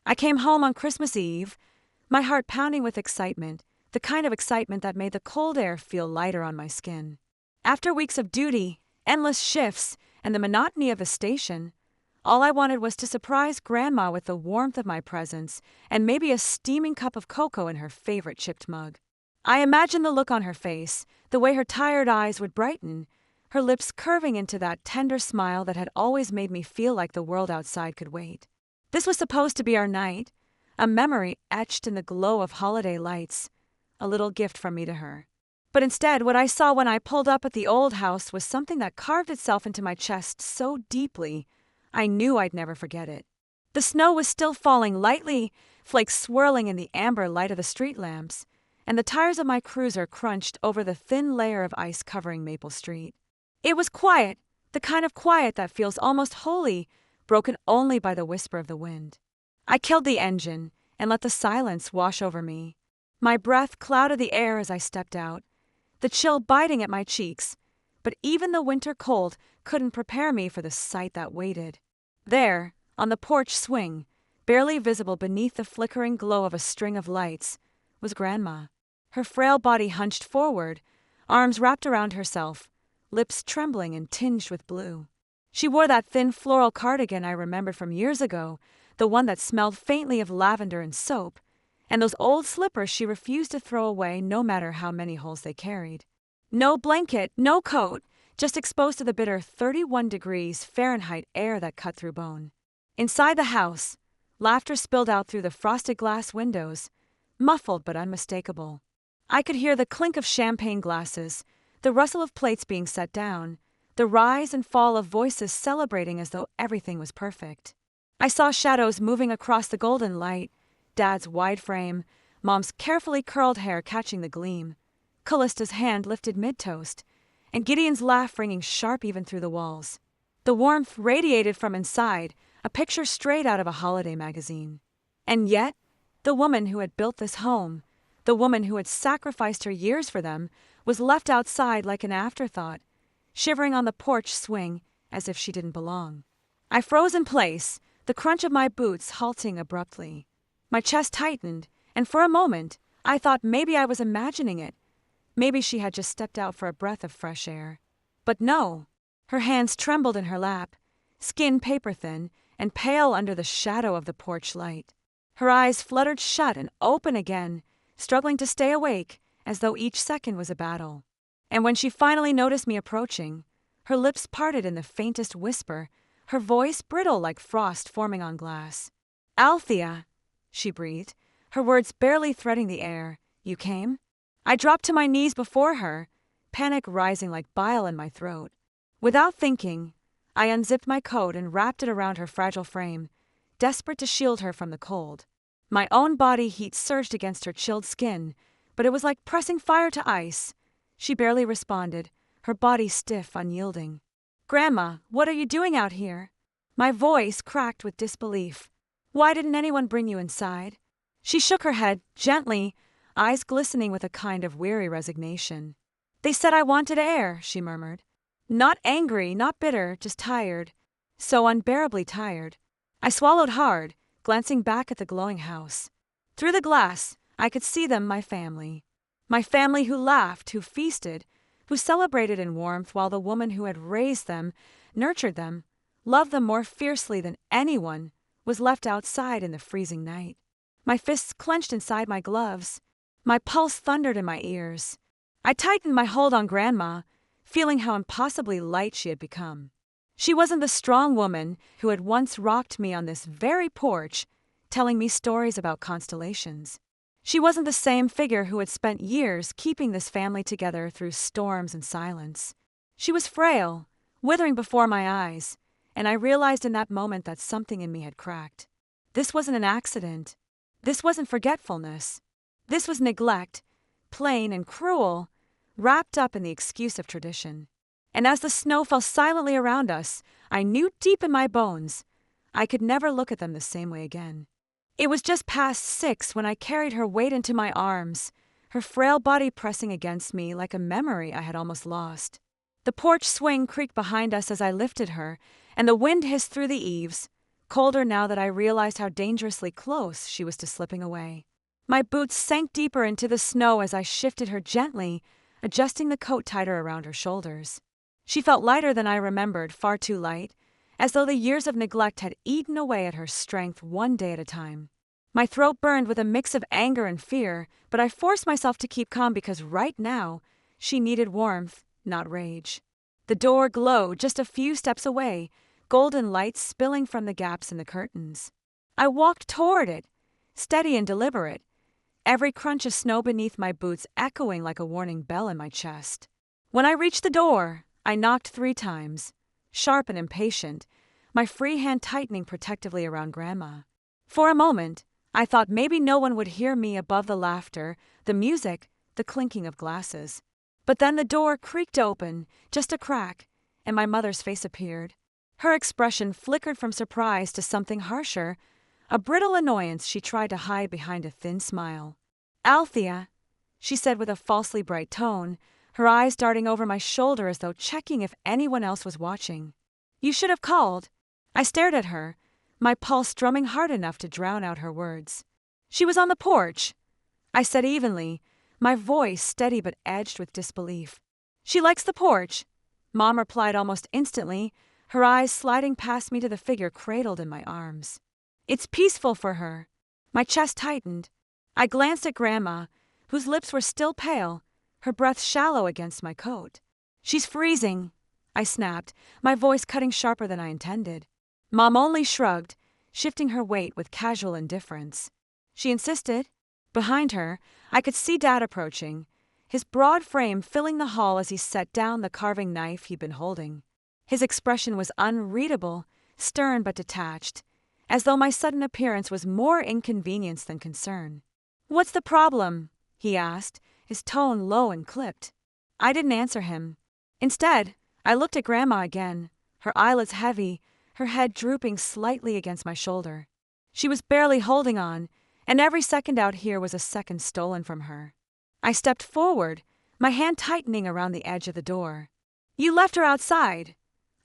I came home on Christmas Eve, my heart pounding with excitement, the kind of excitement that made the cold air feel lighter on my skin. After weeks of duty, endless shifts, and the monotony of a station, all I wanted was to surprise Grandma with the warmth of my presence and maybe a steaming cup of cocoa in her favorite chipped mug. I imagined the look on her face, the way her tired eyes would brighten, her lips curving into that tender smile that had always made me feel like the world outside could wait. This was supposed to be our night, a memory etched in the glow of holiday lights, a little gift from me to her. But instead, what I saw when I pulled up at the old house was something that carved itself into my chest so deeply, I knew I'd never forget it. The snow was still falling lightly, flakes swirling in the amber light of the street lamps, and the tires of my cruiser crunched over the thin layer of ice covering Maple Street. It was quiet, the kind of quiet that feels almost holy, broken only by the whisper of the wind. I killed the engine and let the silence wash over me. My breath clouded the air as I stepped out, the chill biting at my cheeks, but even the winter cold couldn't prepare me for the sight that waited. There, on the porch swing, barely visible beneath the flickering glow of a string of lights, was Grandma, her frail body hunched forward, arms wrapped around herself, lips trembling and tinged with blue. She wore that thin floral cardigan I remembered from years ago, the one that smelled faintly of lavender and soap, and those old slippers she refused to throw away no matter how many holes they carried. No blanket, no coat, just exposed to the bitter 31 degrees Fahrenheit air that cut through bone. Inside the house, laughter spilled out through the frosted glass windows, muffled but unmistakable. I could hear the clink of champagne glasses, the rustle of plates being set down, the rise and fall of voices celebrating as though everything was perfect. I saw shadows moving across the golden light, Dad's wide frame, Mom's carefully curled hair catching the gleam, Kalista's hand lifted mid-toast, and Gideon's laugh ringing sharp even through the walls. The warmth radiated from inside, a picture straight out of a holiday magazine. And yet, the woman who had built this home, the woman who had sacrificed her years for them, was left outside like an afterthought, shivering on the porch swing as if she didn't belong. I froze in place, the crunch of my boots halting abruptly. My chest tightened, and for a moment, I thought maybe I was imagining it. Maybe she had just stepped out for a breath of fresh air. But no. Her hands trembled in her lap, skin paper-thin and pale under the shadow of the porch light. Her eyes fluttered shut and open again, struggling to stay awake, as though each second was a battle. And when she finally noticed me approaching, her lips parted in the faintest whisper, her voice brittle like frost forming on glass. "Althia," she breathed, her words barely threading the air. "You came?" I dropped to my knees before her, panic rising like bile in my throat. Without thinking, I unzipped my coat and wrapped it around her fragile frame, desperate to shield her from the cold. My own body heat surged against her chilled skin, but it was like pressing fire to ice. She barely responded, her body stiff, unyielding. "Grandma, what are you doing out here?" My voice cracked with disbelief. "Why didn't anyone bring you inside?" She shook her head, gently, eyes glistening with a kind of weary resignation. "They said I wanted air," she murmured. Not angry, not bitter, just tired. So unbearably tired. I swallowed hard, glancing back at the glowing house. Through the glass, I could see them, my family. My family who laughed, who feasted, who celebrated in warmth while the woman who had raised them, nurtured them, loved them more fiercely than anyone, was left outside in the freezing night. My fists clenched inside my gloves. My pulse thundered in my ears. I tightened my hold on Grandma, feeling how impossibly light she had become. She wasn't the strong woman who had once rocked me on this very porch, telling me stories about constellations. She wasn't the same figure who had spent years keeping this family together through storms and silence. She was frail, withering before my eyes, and I realized in that moment that something in me had cracked. This wasn't an accident. This wasn't forgetfulness. This was neglect, plain and cruel, wrapped up in the excuse of tradition. And as the snow fell silently around us, I knew deep in my bones I could never look at them the same way again. It was just past 6 when I carried her weight into my arms, her frail body pressing against me like a memory I had almost lost. The porch swing creaked behind us as I lifted her, and the wind hissed through the eaves, colder now that I realized how dangerously close she was to slipping away. My boots sank deeper into the snow as I shifted her gently, adjusting the coat tighter around her shoulders. She felt lighter than I remembered, far too light, as though the years of neglect had eaten away at her strength one day at a time. My throat burned with a mix of anger and fear, but I forced myself to keep calm because right now, she needed warmth, not rage. The door glowed just a few steps away, golden light spilling from the gaps in the curtains. I walked toward it, steady and deliberate, every crunch of snow beneath my boots echoing like a warning bell in my chest. When I reached the door, I knocked 3 times, sharp and impatient, my free hand tightening protectively around Grandma. For a moment, I thought maybe no one would hear me above the laughter, the music, the clinking of glasses. But then the door creaked open, just a crack, and my mother's face appeared. Her expression flickered from surprise to something harsher, a brittle annoyance she tried to hide behind a thin smile. "Althia," she said with a falsely bright tone, her eyes darting over my shoulder as though checking if anyone else was watching. "You should have called." I stared at her, my pulse drumming hard enough to drown out her words. "She was on the porch," I said evenly, my voice steady but edged with disbelief. "She likes the porch," Mom replied almost instantly, her eyes sliding past me to the figure cradled in my arms. "It's peaceful for her." My chest tightened. I glanced at Grandma, whose lips were still pale, her breath shallow against my coat. "She's freezing," I snapped, my voice cutting sharper than I intended. Mom only shrugged, shifting her weight with casual indifference. She insisted. Behind her, I could see Dad approaching, his broad frame filling the hall as he set down the carving knife he'd been holding. His expression was unreadable, stern but detached, as though my sudden appearance was more inconvenience than concern. "What's the problem?" he asked, his tone low and clipped. I didn't answer him. Instead, I looked at Grandma again, her eyelids heavy, her head drooping slightly against my shoulder. She was barely holding on, and every second out here was a second stolen from her. I stepped forward, my hand tightening around the edge of the door. "You left her outside,"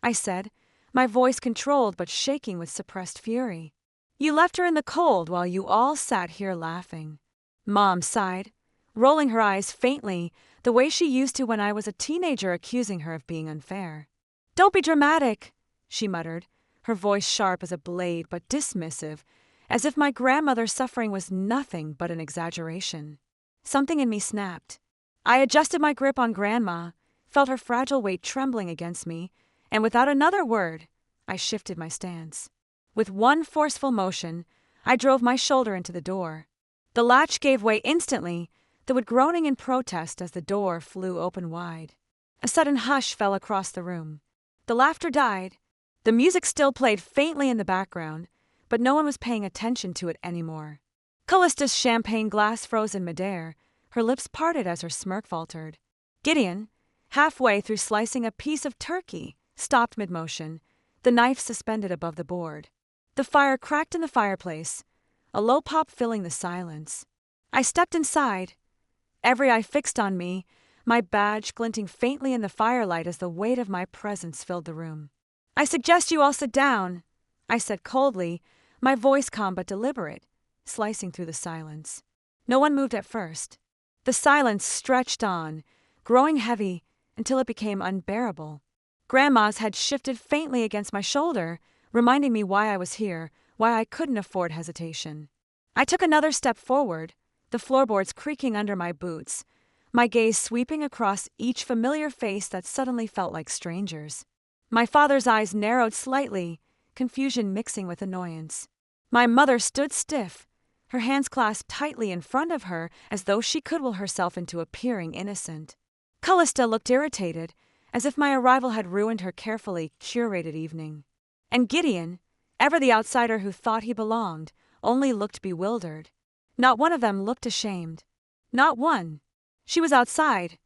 I said, my voice controlled but shaking with suppressed fury. "You left her in the cold while you all sat here laughing." Mom sighed, rolling her eyes faintly, the way she used to when I was a teenager accusing her of being unfair. "Don't be dramatic," she muttered, her voice sharp as a blade but dismissive, as if my grandmother's suffering was nothing but an exaggeration. Something in me snapped. I adjusted my grip on Grandma, felt her fragile weight trembling against me, and without another word, I shifted my stance. With one forceful motion, I drove my shoulder into the door. The latch gave way instantly, though with groaning in protest as the door flew open wide. A sudden hush fell across the room. The laughter died. The music still played faintly in the background, but no one was paying attention to it anymore. Kalista's champagne glass froze in midair, her lips parted as her smirk faltered. Gideon, halfway through slicing a piece of turkey, stopped mid-motion, the knife suspended above the board. The fire cracked in the fireplace, a low pop filling the silence. I stepped inside, every eye fixed on me, my badge glinting faintly in the firelight as the weight of my presence filled the room. "I suggest you all sit down," I said coldly, my voice calm but deliberate, slicing through the silence. No one moved at first. The silence stretched on, growing heavy until it became unbearable. Grandma's head shifted faintly against my shoulder, reminding me why I was here, why I couldn't afford hesitation. I took another step forward, the floorboards creaking under my boots, my gaze sweeping across each familiar face that suddenly felt like strangers. My father's eyes narrowed slightly, confusion mixing with annoyance. My mother stood stiff, her hands clasped tightly in front of her as though she could will herself into appearing innocent. Kalista looked irritated, as if my arrival had ruined her carefully curated evening. And Gideon, ever the outsider who thought he belonged, only looked bewildered. Not one of them looked ashamed. Not one. "She was outside,"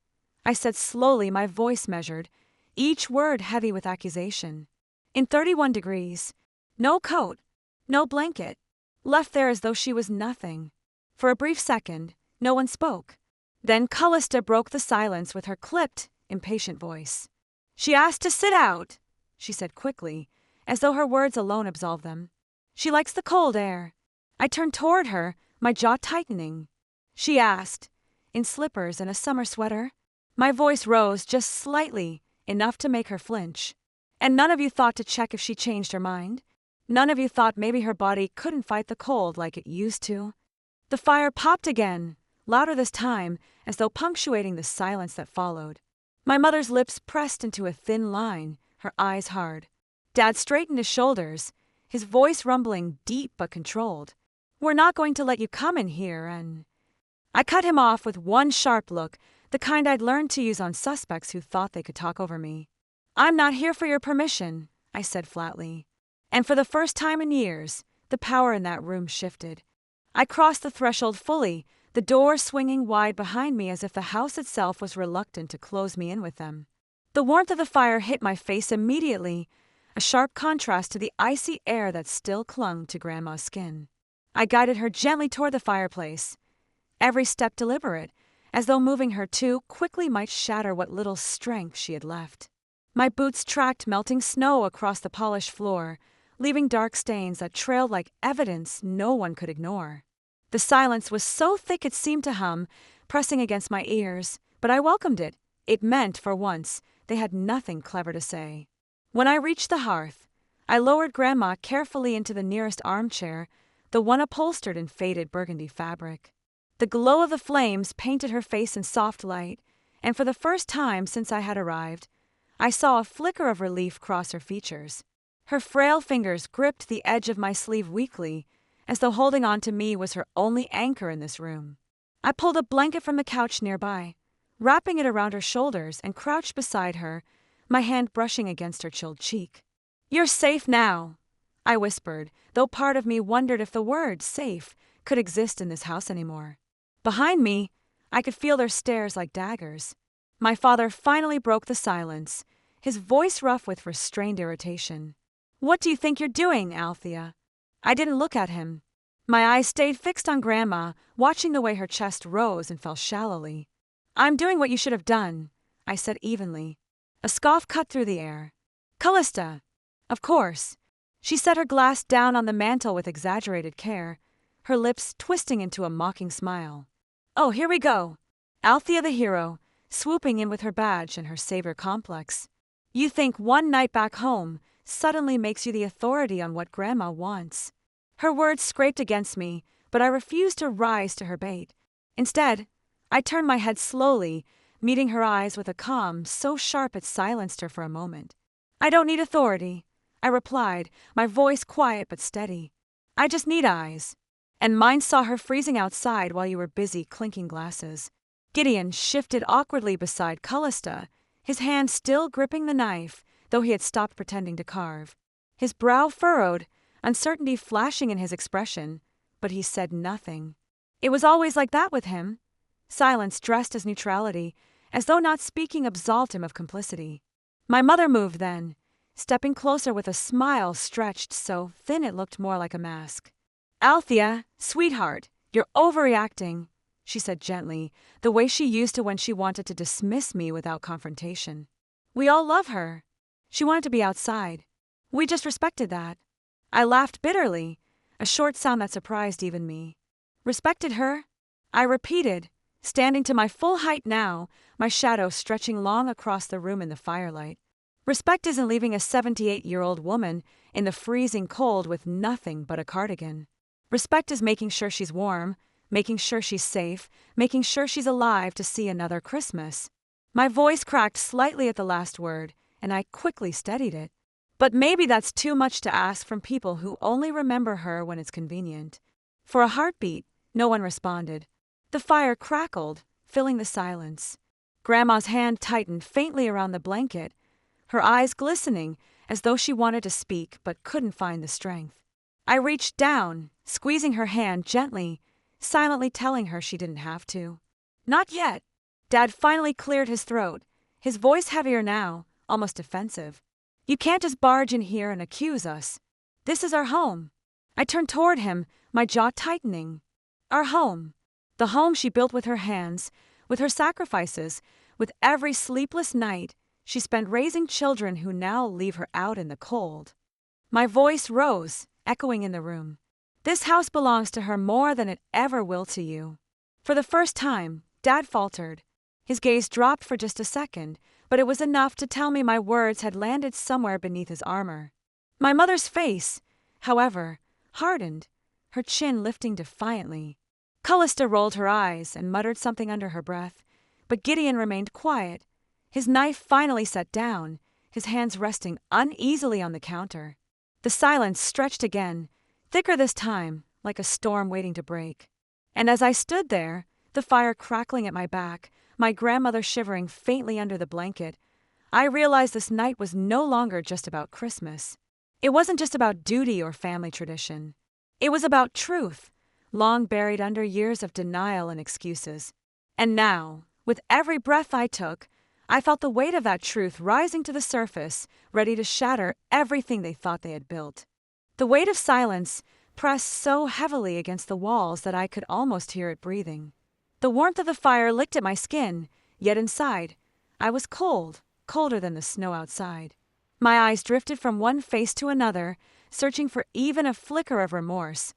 I said slowly, my voice measured, each word heavy with accusation. "In 31 degrees. No coat. No blanket. Left there as though she was nothing." For a brief second, no one spoke. Then Kalista broke the silence with her clipped, impatient voice. "She asked to sit out," she said quickly, as though her words alone absolved them. She likes the cold air. I turned toward her, my jaw tightening. She asked, in slippers and a summer sweater. My voice rose just slightly, enough to make her flinch. And none of you thought to check if she changed her mind? None of you thought maybe her body couldn't fight the cold like it used to? The fire popped again, louder this time, as though punctuating the silence that followed. My mother's lips pressed into a thin line, her eyes hard. Dad straightened his shoulders, his voice rumbling deep but controlled. We're not going to let you come in here and... I cut him off with one sharp look, the kind I'd learned to use on suspects who thought they could talk over me. I'm not here for your permission, I said flatly. And for the first time in years, the power in that room shifted. I crossed the threshold fully, the door swinging wide behind me as if the house itself was reluctant to close me in with them. The warmth of the fire hit my face immediately, a sharp contrast to the icy air that still clung to Grandma's skin. I guided her gently toward the fireplace, every step deliberate, as though moving her too quickly might shatter what little strength she had left. My boots tracked melting snow across the polished floor, leaving dark stains that trailed like evidence no one could ignore. The silence was so thick it seemed to hum, pressing against my ears, but I welcomed it. It meant, for once, they had nothing clever to say. When I reached the hearth, I lowered Grandma carefully into the nearest armchair, the one upholstered in faded burgundy fabric. The glow of the flames painted her face in soft light, and for the first time since I had arrived, I saw a flicker of relief cross her features. Her frail fingers gripped the edge of my sleeve weakly, as though holding on to me was her only anchor in this room. I pulled a blanket from the couch nearby, wrapping it around her shoulders, and crouched beside her, my hand brushing against her chilled cheek. You're safe now, I whispered, though part of me wondered if the word safe could exist in this house anymore. Behind me, I could feel their stares like daggers. My father finally broke the silence, his voice rough with restrained irritation. What do you think you're doing, Althia? I didn't look at him. My eyes stayed fixed on Grandma, watching the way her chest rose and fell shallowly. I'm doing what you should have done, I said evenly. A scoff cut through the air. Kalista! Of course. She set her glass down on the mantel with exaggerated care, her lips twisting into a mocking smile. Oh, here we go. Althia the hero, swooping in with her badge and her savior complex. You think one night back home suddenly makes you the authority on what Grandma wants. Her words scraped against me, but I refused to rise to her bait. Instead, I turned my head slowly, meeting her eyes with a calm so sharp it silenced her for a moment. I don't need authority, I replied, my voice quiet but steady. I just need eyes. And mine saw her freezing outside while you were busy clinking glasses. Gideon shifted awkwardly beside Kalista, his hand still gripping the knife, though he had stopped pretending to carve. His brow furrowed, uncertainty flashing in his expression, but he said nothing. It was always like that with him. Silence dressed as neutrality, as though not speaking absolved him of complicity. My mother moved then, stepping closer with a smile stretched so thin it looked more like a mask. Althia, sweetheart, you're overreacting, she said gently, the way she used to when she wanted to dismiss me without confrontation. We all love her. She wanted to be outside. We just respected that. I laughed bitterly, a short sound that surprised even me. Respected her? I repeated, standing to my full height now, my shadow stretching long across the room in the firelight. Respect isn't leaving a 78-year-old woman in the freezing cold with nothing but a cardigan. Respect is making sure she's warm, making sure she's safe, making sure she's alive to see another Christmas. My voice cracked slightly at the last word, and I quickly steadied it. But maybe that's too much to ask from people who only remember her when it's convenient. For a heartbeat, no one responded. The fire crackled, filling the silence. Grandma's hand tightened faintly around the blanket, her eyes glistening as though she wanted to speak but couldn't find the strength. I reached down, squeezing her hand gently, silently telling her she didn't have to. Not yet. Dad finally cleared his throat, his voice heavier now, almost defensive. You can't just barge in here and accuse us. This is our home. I turned toward him, my jaw tightening. Our home. The home she built with her hands, with her sacrifices, with every sleepless night she spent raising children who now leave her out in the cold. My voice rose, echoing in the room. "This house belongs to her more than it ever will to you." For the first time, Dad faltered. His gaze dropped for just a second, but it was enough to tell me my words had landed somewhere beneath his armor. My mother's face, however, hardened, her chin lifting defiantly. Kalista rolled her eyes and muttered something under her breath, but Gideon remained quiet, his knife finally set down, his hands resting uneasily on the counter. The silence stretched again, thicker this time, like a storm waiting to break. And as I stood there, the fire crackling at my back, my grandmother shivering faintly under the blanket, I realized this night was no longer just about Christmas. It wasn't just about duty or family tradition. It was about truth, long buried under years of denial and excuses. And now, with every breath I took, I felt the weight of that truth rising to the surface, ready to shatter everything they thought they had built. The weight of silence pressed so heavily against the walls that I could almost hear it breathing. The warmth of the fire licked at my skin, yet inside, I was cold, colder than the snow outside. My eyes drifted from one face to another, searching for even a flicker of remorse,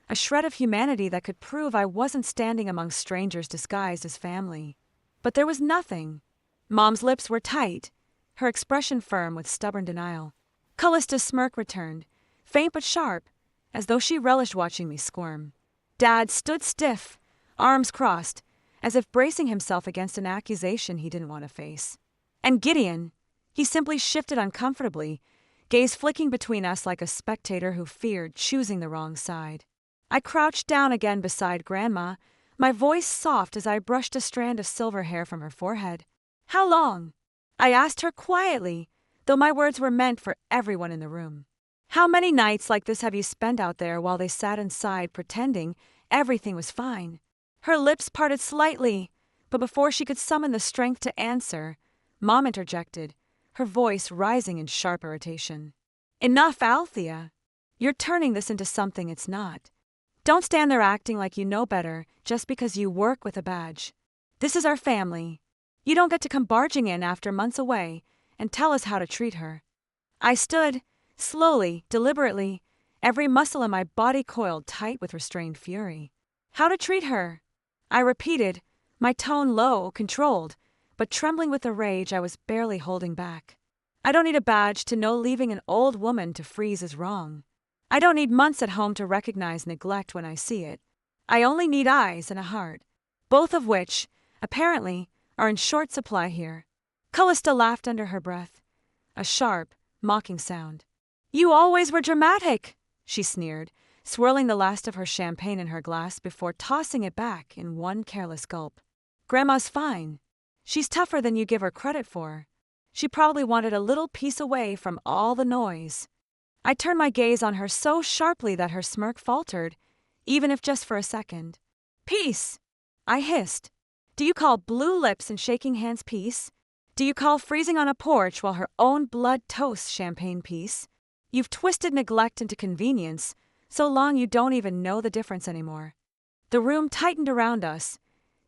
a shred of humanity that could prove I wasn't standing among strangers disguised as family. But there was nothing. Mom's lips were tight, her expression firm with stubborn denial. Kalista's smirk returned, faint but sharp, as though she relished watching me squirm. Dad stood stiff, arms crossed, as if bracing himself against an accusation he didn't want to face. And Gideon, he simply shifted uncomfortably, gaze flicking between us like a spectator who feared choosing the wrong side. I crouched down again beside Grandma, my voice soft as I brushed a strand of silver hair from her forehead. "How long?" I asked her quietly, though my words were meant for everyone in the room. "How many nights like this have you spent out there while they sat inside pretending everything was fine?" Her lips parted slightly, but before she could summon the strength to answer, Mom interjected, her voice rising in sharp irritation. "Enough, Althia. You're turning this into something it's not. Don't stand there acting like you know better just because you work with a badge. This is our family. You don't get to come barging in after months away and tell us how to treat her." I stood, slowly, deliberately, every muscle in my body coiled tight with restrained fury. "How to treat her?" I repeated, my tone low, controlled, but trembling with the rage I was barely holding back. "I don't need a badge to know leaving an old woman to freeze is wrong. I don't need months at home to recognize neglect when I see it. I only need eyes and a heart, both of which, apparently, are in short supply here." Kalista laughed under her breath, a sharp, mocking sound. "You always were dramatic," she sneered, swirling the last of her champagne in her glass before tossing it back in one careless gulp. "Grandma's fine. She's tougher than you give her credit for. She probably wanted a little piece away from all the noise." I turned my gaze on her so sharply that her smirk faltered, even if just for a second. "Peace!" I hissed. "Do you call blue lips and shaking hands peace? Do you call freezing on a porch while her own blood toasts champagne peace? You've twisted neglect into convenience, so long you don't even know the difference anymore." The room tightened around us,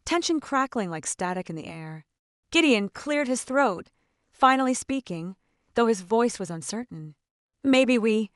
tension crackling like static in the air. Gideon cleared his throat, finally speaking, though his voice was uncertain. Maybe we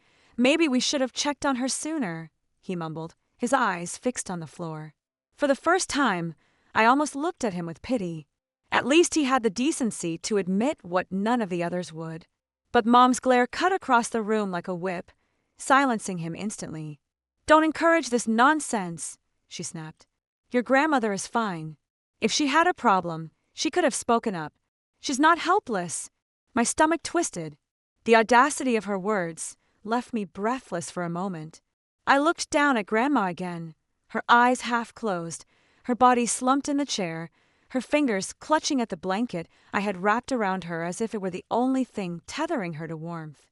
should have checked on her sooner," he mumbled, his eyes fixed on the floor. For the first time, I almost looked at him with pity. At least he had the decency to admit what none of the others would. But Mom's glare cut across the room like a whip, silencing him instantly. "Don't encourage this nonsense," she snapped. "Your grandmother is fine. If she had a problem, she could have spoken up. She's not helpless." My stomach twisted. The audacity of her words left me breathless for a moment. I looked down at Grandma again, her eyes half closed, her body slumped in the chair, her fingers clutching at the blanket I had wrapped around her as if it were the only thing tethering her to warmth.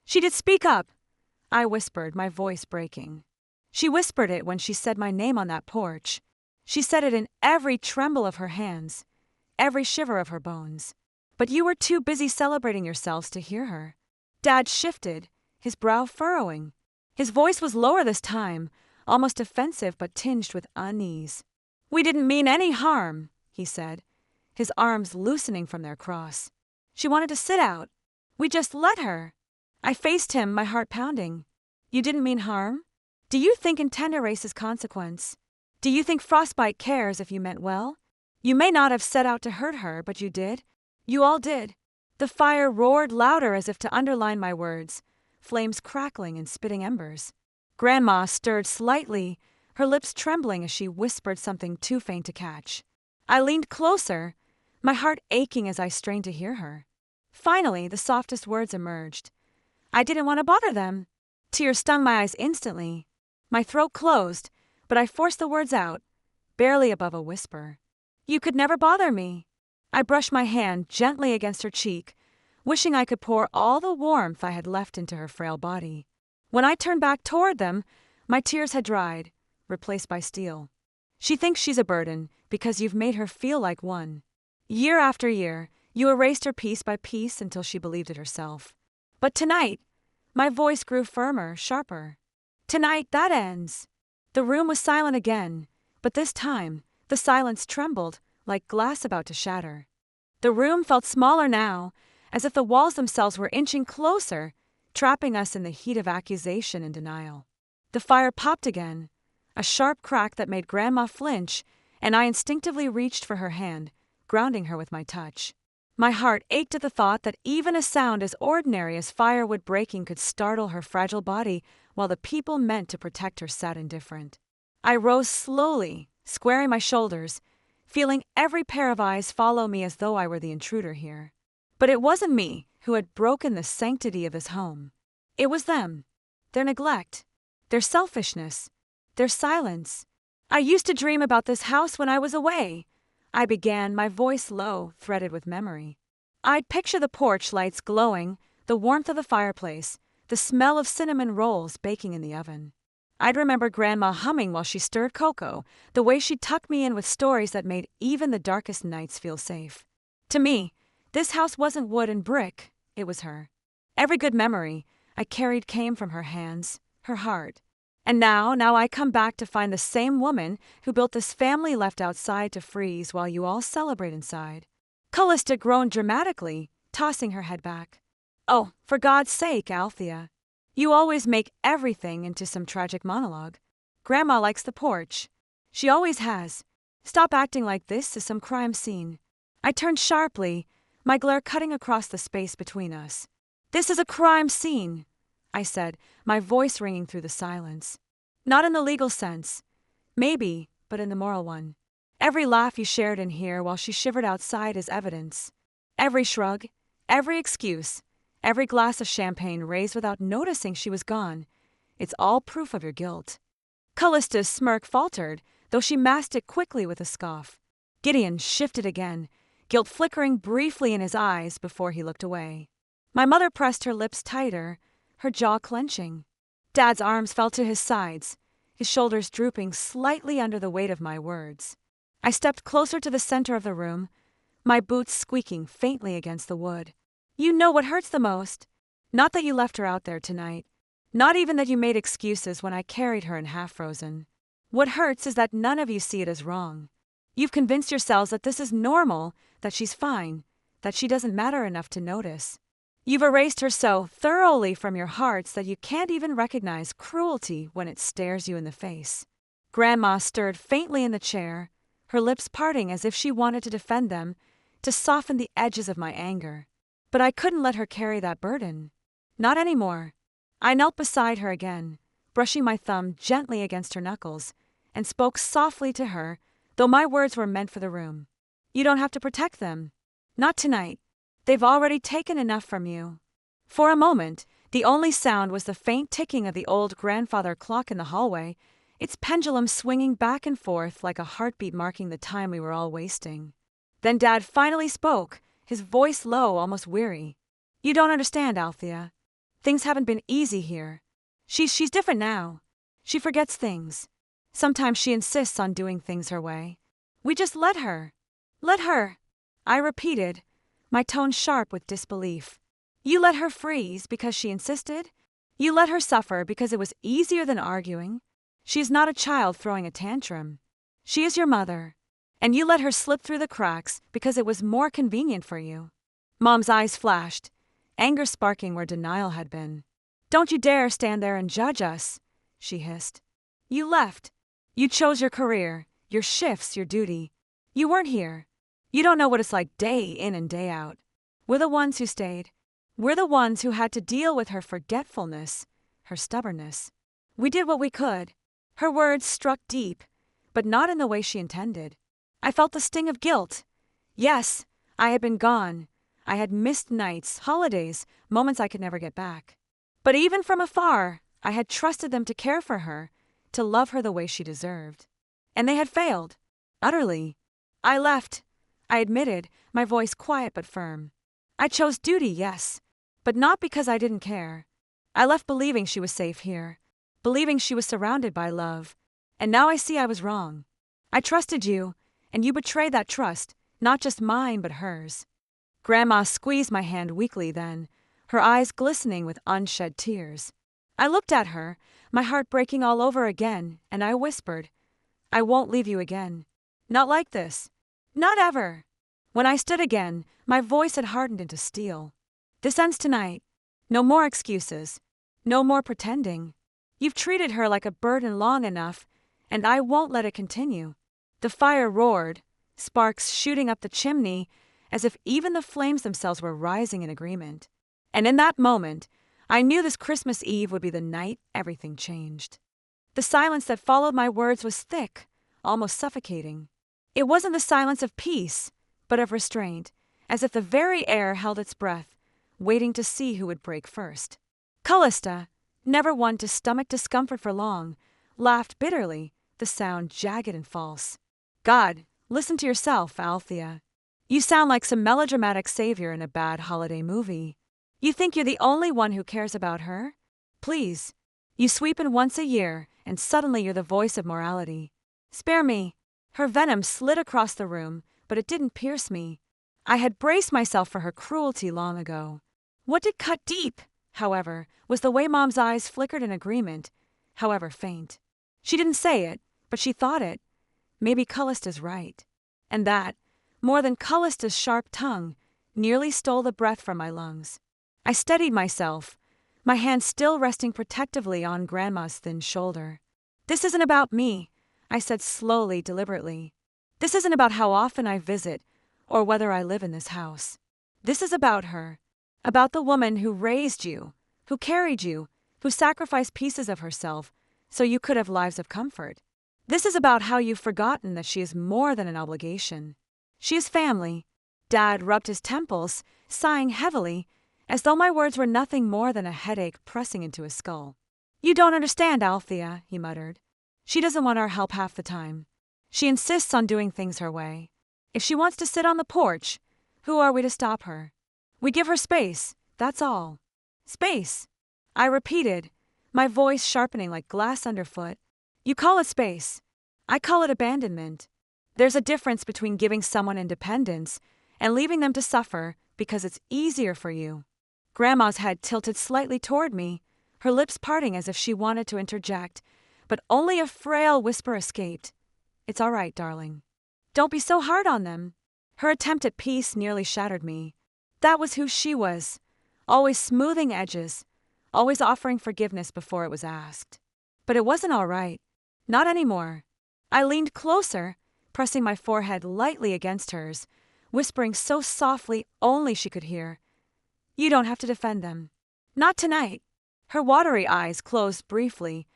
"She did speak up," I whispered, my voice breaking. "She whispered it when she said my name on that porch. She said it in every tremble of her hands, every shiver of her bones. But you were too busy celebrating yourselves to hear her." Dad shifted, his brow furrowing. His voice was lower this time, almost offensive but tinged with unease. "We didn't mean any harm," he said, his arms loosening from their cross. "She wanted to sit out. We just let her." I faced him, my heart pounding. You didn't mean harm? Do you think intent erases consequence? Do you think frostbite cares if you meant well? You may not have set out to hurt her, but you did. You all did. The fire roared louder as if to underline my words, flames crackling and spitting embers. Grandma stirred slightly, her lips trembling as she whispered something too faint to catch. I leaned closer, my heart aching as I strained to hear her. Finally, the softest words emerged. I didn't want to bother them. Tears stung my eyes instantly. My throat closed, but I forced the words out, barely above a whisper. You could never bother me. I brushed my hand gently against her cheek, wishing I could pour all the warmth I had left into her frail body. When I turned back toward them, my tears had dried, replaced by steel. She thinks she's a burden because you've made her feel like one. Year after year, you erased her piece by piece until she believed it herself. But tonight, my voice grew firmer, sharper. Tonight, that ends. The room was silent again, but this time, the silence trembled like glass about to shatter. The room felt smaller now, as if the walls themselves were inching closer, trapping us in the heat of accusation and denial. The fire popped again, a sharp crack that made Grandma flinch, and I instinctively reached for her hand, grounding her with my touch. My heart ached at the thought that even a sound as ordinary as firewood breaking could startle her fragile body while the people meant to protect her sat indifferent. I rose slowly, squaring my shoulders, feeling every pair of eyes follow me as though I were the intruder here. But it wasn't me who had broken the sanctity of this home. It was them, their neglect, their selfishness, their silence. I used to dream about this house when I was away. I began, my voice low, threaded with memory. I'd picture the porch lights glowing, the warmth of the fireplace, the smell of cinnamon rolls baking in the oven. I'd remember Grandma humming while she stirred cocoa, the way she'd tuck me in with stories that made even the darkest nights feel safe. To me, this house wasn't wood and brick, it was her. Every good memory I carried came from her hands, her heart. And now I come back to find the same woman who built this family left outside to freeze while you all celebrate inside. Kalista groaned dramatically, tossing her head back. Oh, for God's sake, Althia. You always make everything into some tragic monologue. Grandma likes the porch. She always has. Stop acting like this is some crime scene. I turned sharply, my glare cutting across the space between us. This is a crime scene, I said, my voice ringing through the silence. Not in the legal sense. Maybe, but in the moral one. Every laugh you shared in here while she shivered outside is evidence. Every shrug, every excuse, every glass of champagne raised without noticing she was gone. It's all proof of your guilt. Kalista's smirk faltered, though she masked it quickly with a scoff. Gideon shifted again, guilt flickering briefly in his eyes before he looked away. My mother pressed her lips tighter, her jaw clenching. Dad's arms fell to his sides, his shoulders drooping slightly under the weight of my words. I stepped closer to the center of the room, my boots squeaking faintly against the wood. You know what hurts the most. Not that you left her out there tonight. Not even that you made excuses when I carried her in half-frozen. What hurts is that none of you see it as wrong. You've convinced yourselves that this is normal, that she's fine, that she doesn't matter enough to notice. You've erased her so thoroughly from your hearts that you can't even recognize cruelty when it stares you in the face. Grandma stirred faintly in the chair, her lips parting as if she wanted to defend them, to soften the edges of my anger. But I couldn't let her carry that burden. Not anymore. I knelt beside her again, brushing my thumb gently against her knuckles, and spoke softly to her, though my words were meant for the room. You don't have to protect them. Not tonight. They've already taken enough from you. For a moment, the only sound was the faint ticking of the old grandfather clock in the hallway, its pendulum swinging back and forth like a heartbeat marking the time we were all wasting. Then Dad finally spoke, his voice low, almost weary. You don't understand, Althia. Things haven't been easy here. She's different now. She forgets things. Sometimes she insists on doing things her way. We just let her. Let her, I repeated, my tone sharp with disbelief. You let her freeze because she insisted? You let her suffer because it was easier than arguing? She is not a child throwing a tantrum. She is your mother. And you let her slip through the cracks because it was more convenient for you. Mom's eyes flashed, anger sparking where denial had been. Don't you dare stand there and judge us, she hissed. You left. You chose your career, your shifts, your duty. You weren't here. You don't know what it's like day in and day out. We're the ones who stayed. We're the ones who had to deal with her forgetfulness, her stubbornness. We did what we could. Her words struck deep, but not in the way she intended. I felt the sting of guilt. Yes, I had been gone. I had missed nights, holidays, moments I could never get back. But even from afar, I had trusted them to care for her, to love her the way she deserved. And they had failed. Utterly. I left. I admitted, my voice quiet but firm. I chose duty, yes, but not because I didn't care. I left believing she was safe here, believing she was surrounded by love. And now I see I was wrong. I trusted you, and you betrayed that trust, not just mine but hers. Grandma squeezed my hand weakly then, her eyes glistening with unshed tears. I looked at her, my heart breaking all over again, and I whispered, I won't leave you again. Not like this. Not ever. When I stood again, my voice had hardened into steel. This ends tonight. No more excuses. No more pretending. You've treated her like a burden long enough, and I won't let it continue. The fire roared, sparks shooting up the chimney, as if even the flames themselves were rising in agreement. And in that moment, I knew this Christmas Eve would be the night everything changed. The silence that followed my words was thick, almost suffocating. It wasn't the silence of peace, but of restraint, as if the very air held its breath, waiting to see who would break first. Kalista, never one to stomach discomfort for long, laughed bitterly, the sound jagged and false. God, listen to yourself, Althia. You sound like some melodramatic savior in a bad holiday movie. You think you're the only one who cares about her? Please. You sweep in once a year, and suddenly you're the voice of morality. Spare me. Her venom slid across the room, but it didn't pierce me. I had braced myself for her cruelty long ago. What did cut deep, however, was the way Mom's eyes flickered in agreement, however faint. She didn't say it, but she thought it. Maybe Kalista's right. And that, more than Kalista's sharp tongue, nearly stole the breath from my lungs. I steadied myself, my hand still resting protectively on Grandma's thin shoulder. This isn't about me, I said slowly, deliberately. This isn't about how often I visit, or whether I live in this house. This is about her, about the woman who raised you, who carried you, who sacrificed pieces of herself so you could have lives of comfort. This is about how you've forgotten that she is more than an obligation. She is family. Dad rubbed his temples, sighing heavily, as though my words were nothing more than a headache pressing into his skull. You don't understand, Althia, he muttered. She doesn't want our help half the time. She insists on doing things her way. If she wants to sit on the porch, who are we to stop her? We give her space, that's all. Space, I repeated, my voice sharpening like glass underfoot. You call it space. I call it abandonment. There's a difference between giving someone independence and leaving them to suffer because it's easier for you. Grandma's head tilted slightly toward me, her lips parting as if she wanted to interject, but only a frail whisper escaped. It's all right, darling. Don't be so hard on them. Her attempt at peace nearly shattered me. That was who she was, always smoothing edges, always offering forgiveness before it was asked. But it wasn't all right. Not anymore. I leaned closer, pressing my forehead lightly against hers, whispering so softly only she could hear. You don't have to defend them. Not tonight. Her watery eyes closed briefly,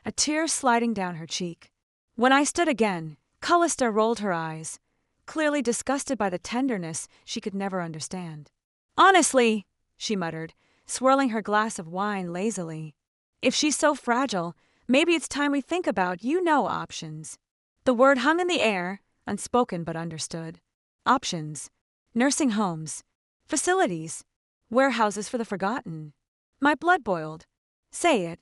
a tear sliding down her cheek. When I stood again, Kalista rolled her eyes, clearly disgusted by the tenderness she could never understand. Honestly, she muttered, swirling her glass of wine lazily. If she's so fragile, maybe it's time we think about options. The word hung in the air, unspoken but understood. Options. Nursing homes. Facilities. Warehouses for the forgotten. My blood boiled. Say it,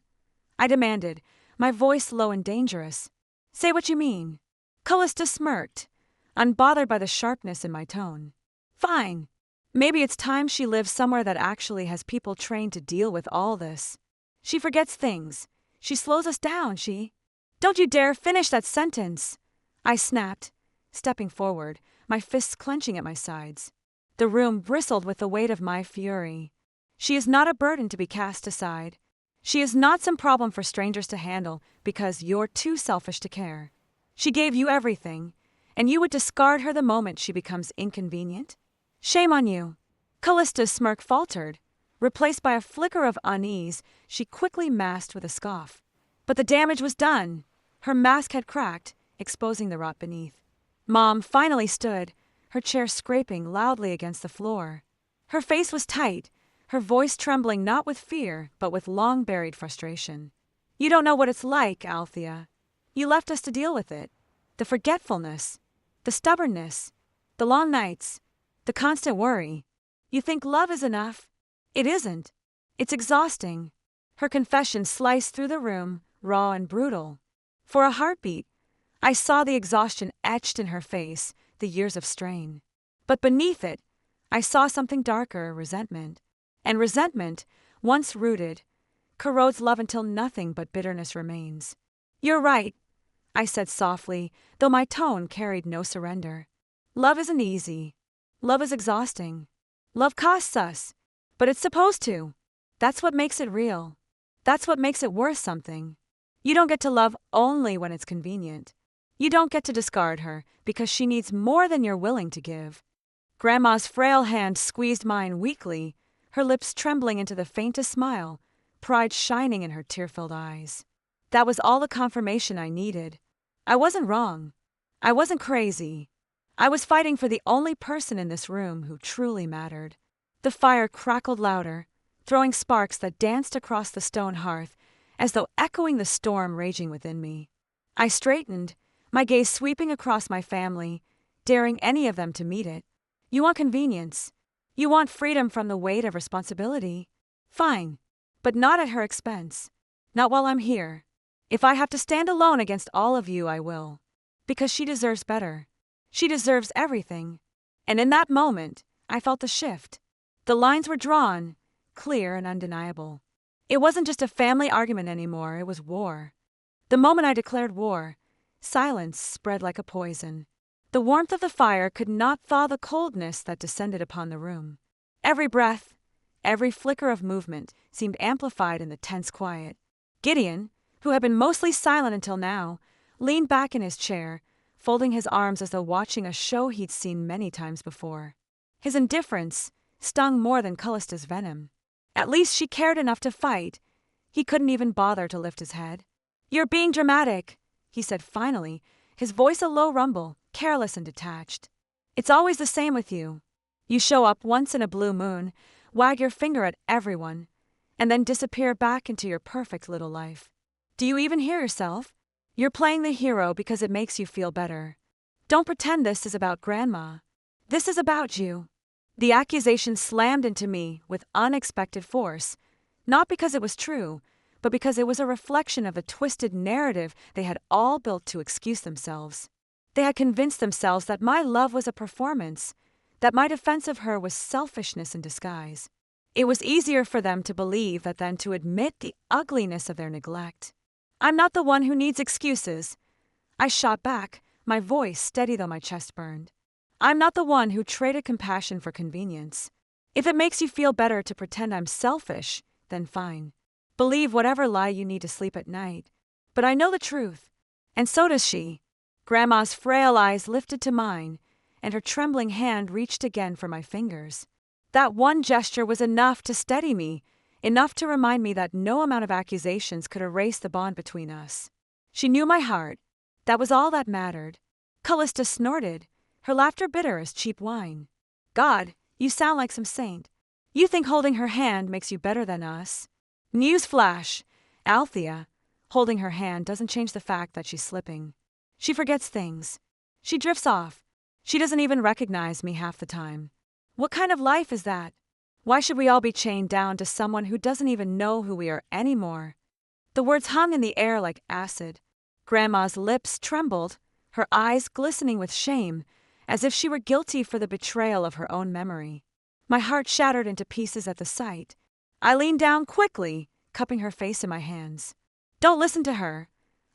I demanded, my voice low and dangerous. Say what you mean. Kalista smirked, unbothered by the sharpness in my tone. Fine. Maybe it's time she lives somewhere that actually has people trained to deal with all this. She forgets things. She slows us down, Don't you dare finish that sentence, I snapped, stepping forward, my fists clenching at my sides. The room bristled with the weight of my fury. She is not a burden to be cast aside. She is not some problem for strangers to handle because you're too selfish to care. She gave you everything, and you would discard her the moment she becomes inconvenient? Shame on you. Kalista's smirk faltered. Replaced by a flicker of unease, she quickly masked with a scoff. But the damage was done. Her mask had cracked, exposing the rot beneath. Mom finally stood, her chair scraping loudly against the floor. Her face was tight, her voice trembling not with fear, but with long-buried frustration. You don't know what it's like, Althia. You left us to deal with it. The forgetfulness, the stubbornness, the long nights, the constant worry. You think love is enough? It isn't. It's exhausting. Her confession sliced through the room, raw and brutal. For a heartbeat, I saw the exhaustion etched in her face, the years of strain. But beneath it, I saw something darker, resentment. And resentment, once rooted, corrodes love until nothing but bitterness remains. You're right, I said softly, though my tone carried no surrender. Love isn't easy. Love is exhausting. Love costs us, but it's supposed to. That's what makes it real. That's what makes it worth something. You don't get to love only when it's convenient. You don't get to discard her because she needs more than you're willing to give. Grandma's frail hand squeezed mine weakly, her lips trembling into the faintest smile, pride shining in her tear-filled eyes. That was all the confirmation I needed. I wasn't wrong. I wasn't crazy. I was fighting for the only person in this room who truly mattered. The fire crackled louder, throwing sparks that danced across the stone hearth, as though echoing the storm raging within me. I straightened, my gaze sweeping across my family, daring any of them to meet it. You want convenience. You want freedom from the weight of responsibility. Fine, but not at her expense. Not while I'm here. If I have to stand alone against all of you, I will. Because she deserves better. She deserves everything. And in that moment, I felt the shift. The lines were drawn, clear and undeniable. It wasn't just a family argument anymore, it was war. The moment I declared war, silence spread like a poison. The warmth of the fire could not thaw the coldness that descended upon the room. Every breath, every flicker of movement seemed amplified in the tense quiet. Gideon, who had been mostly silent until now, leaned back in his chair, folding his arms as though watching a show he'd seen many times before. His indifference stung more than Kalista's venom. At least she cared enough to fight. He couldn't even bother to lift his head. "You're being dramatic," he said finally, his voice a low rumble, careless and detached. "It's always the same with you. You show up once in a blue moon, wag your finger at everyone, and then disappear back into your perfect little life. Do you even hear yourself? You're playing the hero because it makes you feel better. Don't pretend this is about Grandma. This is about you." The accusation slammed into me with unexpected force, not because it was true, but because it was a reflection of the twisted narrative they had all built to excuse themselves. They had convinced themselves that my love was a performance, that my defense of her was selfishness in disguise. It was easier for them to believe that than to admit the ugliness of their neglect. "I'm not the one who needs excuses." I shot back, my voice steady though my chest burned. "I'm not the one who traded compassion for convenience. If it makes you feel better to pretend I'm selfish, then fine. Believe whatever lie you need to sleep at night. But I know the truth, and so does she." Grandma's frail eyes lifted to mine, and her trembling hand reached again for my fingers. That one gesture was enough to steady me, enough to remind me that no amount of accusations could erase the bond between us. She knew my heart. That was all that mattered. Kalista snorted, her laughter bitter as cheap wine. "God, you sound like some saint. You think holding her hand makes you better than us?" Newsflash! Althia, holding her hand, doesn't change the fact that she's slipping. She forgets things. She drifts off. She doesn't even recognize me half the time. What kind of life is that? Why should we all be chained down to someone who doesn't even know who we are anymore? The words hung in the air like acid. Grandma's lips trembled, her eyes glistening with shame, as if she were guilty for the betrayal of her own memory. My heart shattered into pieces at the sight. I leaned down quickly, cupping her face in my hands. "Don't listen to her,"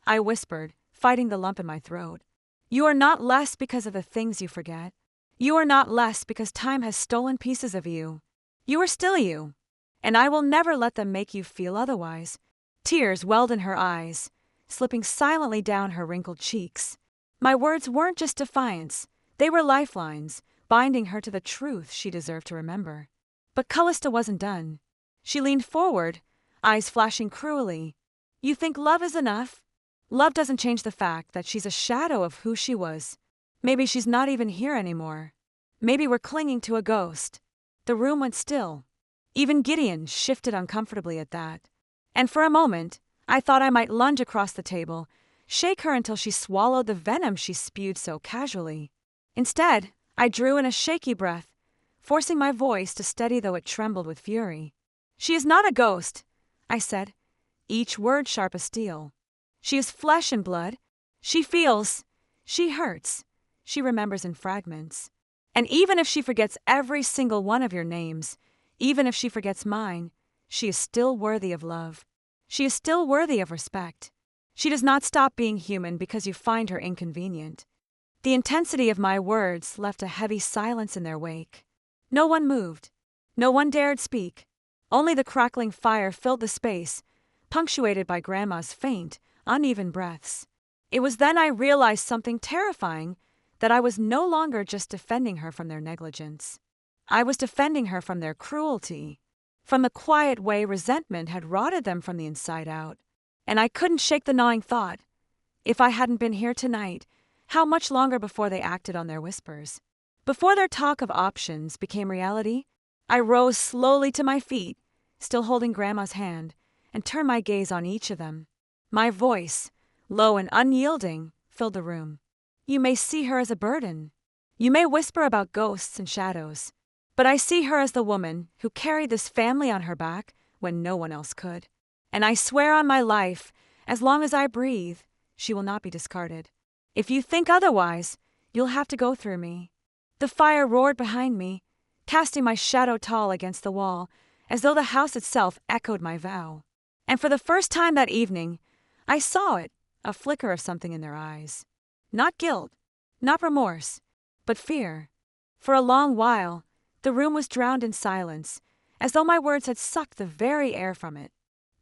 I whispered, fighting the lump in my throat. "You are not less because of the things you forget. You are not less because time has stolen pieces of you. You are still you. and I will never let them make you feel otherwise." Tears welled in her eyes, slipping silently down her wrinkled cheeks. My words weren't just defiance, they were lifelines, binding her to the truth she deserved to remember. But Kalista wasn't done. She leaned forward, eyes flashing cruelly. "You think love is enough? Love doesn't change the fact that she's a shadow of who she was. Maybe she's not even here anymore. Maybe we're clinging to a ghost." The room went still. Even Gideon shifted uncomfortably at that. And for a moment, I thought I might lunge across the table, shake her until she swallowed the venom she spewed so casually. Instead, I drew in a shaky breath, forcing my voice to steady though it trembled with fury. "She is not a ghost," I said, each word sharp as steel. "She is flesh and blood. She feels. She hurts. She remembers in fragments. And even if she forgets every single one of your names, even if she forgets mine, she is still worthy of love. She is still worthy of respect. She does not stop being human because you find her inconvenient." The intensity of my words left a heavy silence in their wake. No one moved. No one dared speak. Only the crackling fire filled the space, punctuated by Grandma's faint, uneven breaths. It was then I realized something terrifying, that I was no longer just defending her from their negligence. I was defending her from their cruelty, from the quiet way resentment had rotted them from the inside out. And I couldn't shake the gnawing thought. If I hadn't been here tonight, how much longer before they acted on their whispers? Before their talk of options became reality? I rose slowly to my feet, still holding Grandma's hand, and turned my gaze on each of them. My voice, low and unyielding, filled the room. "You may see her as a burden. You may whisper about ghosts and shadows. But I see her as the woman who carried this family on her back when no one else could. And I swear on my life, as long as I breathe, she will not be discarded. If you think otherwise, you'll have to go through me." The fire roared behind me, casting my shadow tall against the wall, as though the house itself echoed my vow. And for the first time that evening, I saw it, a flicker of something in their eyes. Not guilt, not remorse, but fear. For a long while, the room was drowned in silence, as though my words had sucked the very air from it.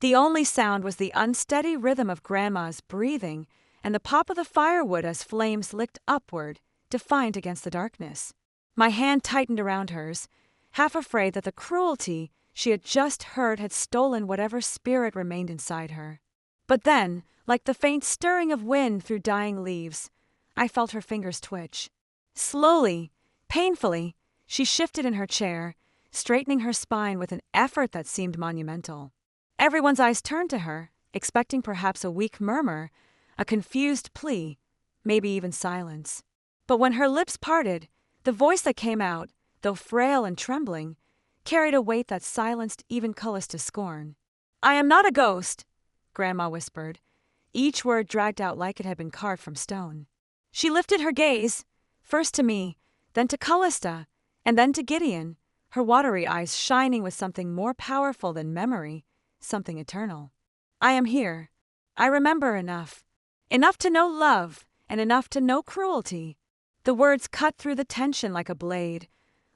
The only sound was the unsteady rhythm of Grandma's breathing and the pop of the firewood as flames licked upward, defiant against the darkness. My hand tightened around hers, half afraid that the cruelty she had just heard had stolen whatever spirit remained inside her. But then, like the faint stirring of wind through dying leaves, I felt her fingers twitch. Slowly, painfully, she shifted in her chair, straightening her spine with an effort that seemed monumental. Everyone's eyes turned to her, expecting perhaps a weak murmur, a confused plea, maybe even silence. But when her lips parted, the voice that came out, though frail and trembling, carried a weight that silenced even Kalista's scorn. "I am not a ghost," Grandma whispered, each word dragged out like it had been carved from stone. She lifted her gaze, first to me, then to Kalista, and then to Gideon, her watery eyes shining with something more powerful than memory, something eternal. "I am here. I remember enough. Enough to know love, and enough to know cruelty." The words cut through the tension like a blade,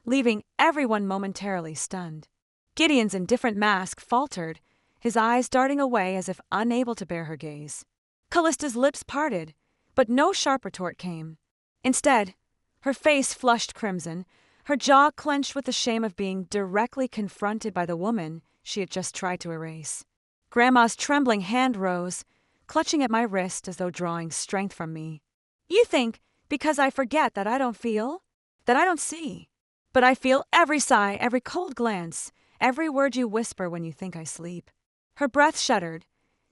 leaving everyone momentarily stunned. Gideon's indifferent mask faltered, his eyes darting away as if unable to bear her gaze. Kalista's lips parted, but no sharp retort came. Instead, her face flushed crimson, her jaw clenched with the shame of being directly confronted by the woman she had just tried to erase. Grandma's trembling hand rose, clutching at my wrist as though drawing strength from me. "You think, because I forget, that I don't feel? That I don't see? But I feel every sigh, every cold glance, every word you whisper when you think I sleep." Her breath shuddered,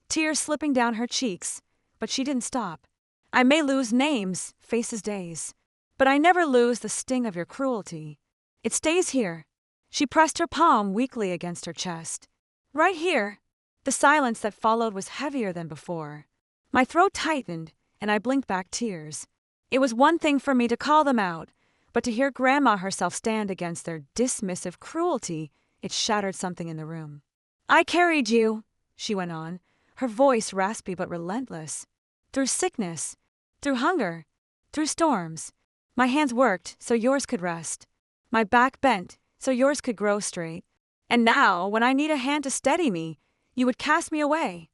tears slipping down her cheeks, but she didn't stop. "I may lose names, faces, days, but I never lose the sting of your cruelty. It stays here." She pressed her palm weakly against her chest. "Right here." The silence that followed was heavier than before. My throat tightened, and I blinked back tears. It was one thing for me to call them out, but to hear Grandma herself stand against their dismissive cruelty, it shattered something in the room. "I carried you," she went on, her voice raspy but relentless. "Through sickness, through hunger, through storms. My hands worked so yours could rest. My back bent so yours could grow straight. And now, when I need a hand to steady me, you would cast me away."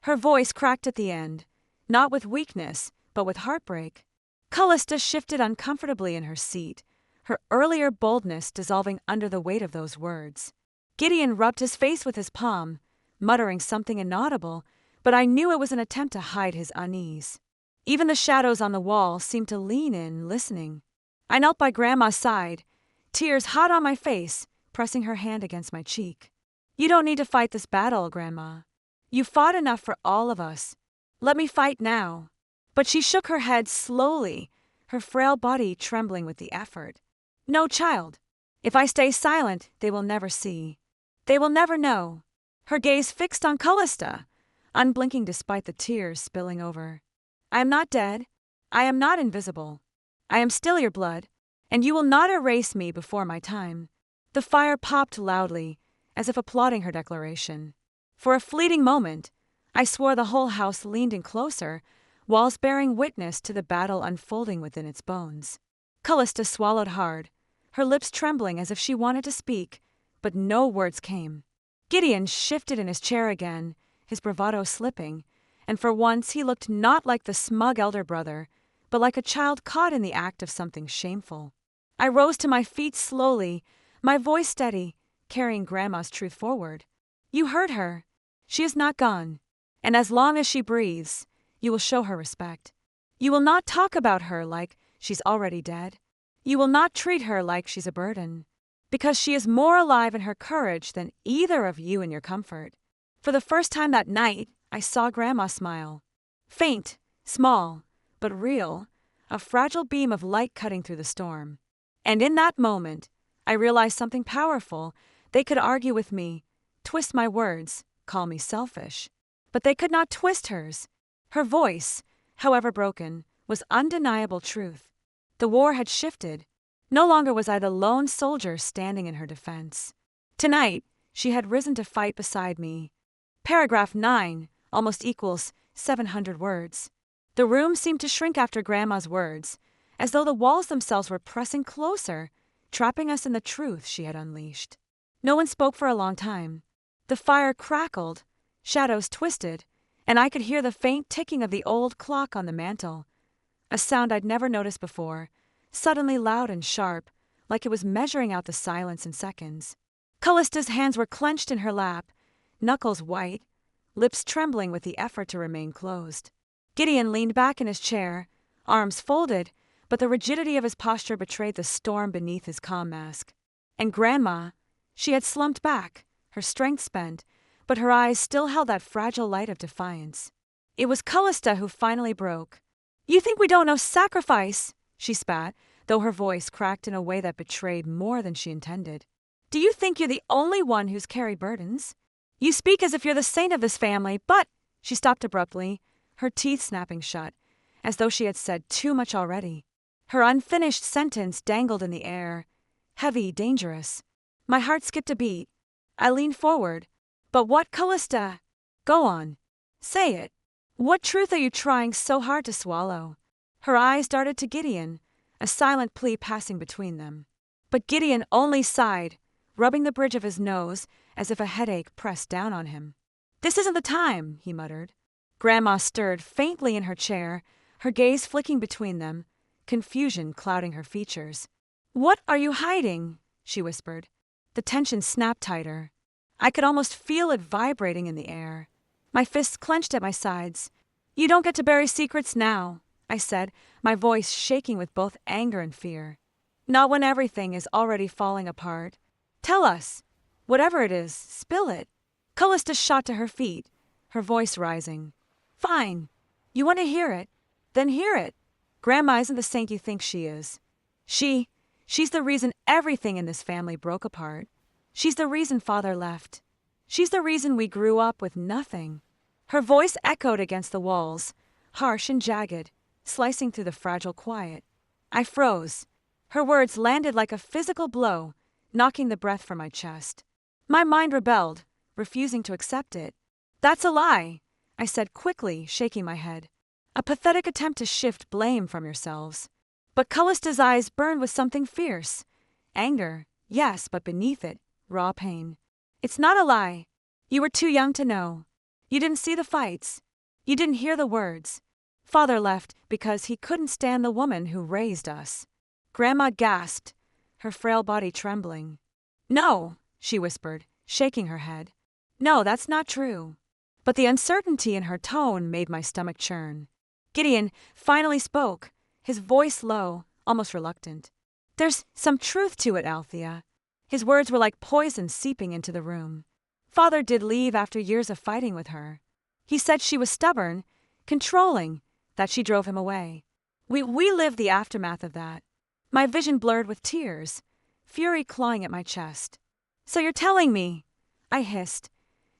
Her voice cracked at the end, not with weakness, but with heartbreak. Kalista shifted uncomfortably in her seat, her earlier boldness dissolving under the weight of those words. Gideon rubbed his face with his palm, muttering something inaudible, but I knew it was an attempt to hide his unease. Even the shadows on the wall seemed to lean in, listening. I knelt by Grandma's side, tears hot on my face, pressing her hand against my cheek. "You don't need to fight this battle, Grandma. You fought enough for all of us. Let me fight now." But she shook her head slowly, her frail body trembling with the effort. "No, child. If I stay silent, they will never see. They will never know." Her gaze fixed on Kalista, unblinking despite the tears spilling over. "I am not dead. I am not invisible. I am still your blood, and you will not erase me before my time." The fire popped loudly, as if applauding her declaration. For a fleeting moment, I swore the whole house leaned in closer, walls bearing witness to the battle unfolding within its bones. Kalista swallowed hard, her lips trembling as if she wanted to speak, but no words came. Gideon shifted in his chair again, his bravado slipping, and for once he looked not like the smug elder brother, but like a child caught in the act of something shameful. I rose to my feet slowly, my voice steady, carrying Grandma's truth forward. "You heard her. She is not gone, and as long as she breathes, you will show her respect. You will not talk about her like she's already dead. You will not treat her like she's a burden, because she is more alive in her courage than either of you in your comfort." For the first time that night, I saw Grandma smile. Faint, small, but real, a fragile beam of light cutting through the storm. And in that moment, I realized something powerful. They could argue with me, twist my words, call me selfish, but they could not twist hers. Her voice, however broken, was undeniable truth. The war had shifted. No longer was I the lone soldier standing in her defense. Tonight, she had risen to fight beside me. Paragraph 9 almost equals 700 words. The room seemed to shrink after Grandma's words, as though the walls themselves were pressing closer, trapping us in the truth she had unleashed. No one spoke for a long time. The fire crackled, shadows twisted, and I could hear the faint ticking of the old clock on the mantel, a sound I'd never noticed before, suddenly loud and sharp, like it was measuring out the silence in seconds. Kalista's hands were clenched in her lap, knuckles white, lips trembling with the effort to remain closed. Gideon leaned back in his chair, arms folded, but the rigidity of his posture betrayed the storm beneath his calm mask. And Grandma, she had slumped back, her strength spent, but her eyes still held that fragile light of defiance. It was Kalista who finally broke. "You think we don't know sacrifice," she spat, though her voice cracked in a way that betrayed more than she intended. "Do you think you're the only one who's carried burdens? You speak as if you're the saint of this family, but—" She stopped abruptly, her teeth snapping shut, as though she had said too much already. Her unfinished sentence dangled in the air, heavy, dangerous. My heart skipped a beat. I leaned forward. "But what, Kalista? Go on. Say it. What truth are you trying so hard to swallow?" Her eyes darted to Gideon, a silent plea passing between them. But Gideon only sighed, rubbing the bridge of his nose as if a headache pressed down on him. "This isn't the time," he muttered. Grandma stirred faintly in her chair, her gaze flicking between them, confusion clouding her features. "What are you hiding?" she whispered. The tension snapped tighter. I could almost feel it vibrating in the air. My fists clenched at my sides. "You don't get to bury secrets now," I said, my voice shaking with both anger and fear. "Not when everything is already falling apart. Tell us. Whatever it is, spill it." Kalista shot to her feet, her voice rising. "Fine. You want to hear it? Then hear it. Grandma isn't the saint you think she is. She's the reason everything in this family broke apart. She's the reason Father left. She's the reason we grew up with nothing." Her voice echoed against the walls, harsh and jagged, slicing through the fragile quiet. I froze. Her words landed like a physical blow, knocking the breath from my chest. My mind rebelled, refusing to accept it. "That's a lie," I said quickly, shaking my head. "A pathetic attempt to shift blame from yourselves." But Kalista's eyes burned with something fierce. Anger, yes, but beneath it, raw pain. It's not a lie. You were too young to know. You didn't see the fights. You didn't hear the words. Father left because he couldn't stand the woman who raised us. Grandma gasped, her frail body trembling. No, she whispered, shaking her head. No, that's not true. But the uncertainty in her tone made my stomach churn. Gideon finally spoke, his voice low, almost reluctant. There's some truth to it, Althia. His words were like poison seeping into the room. Father did leave after years of fighting with her. He said she was stubborn, controlling, that she drove him away. We lived the aftermath of that. My vision blurred with tears, fury clawing at my chest. So you're telling me, I hissed,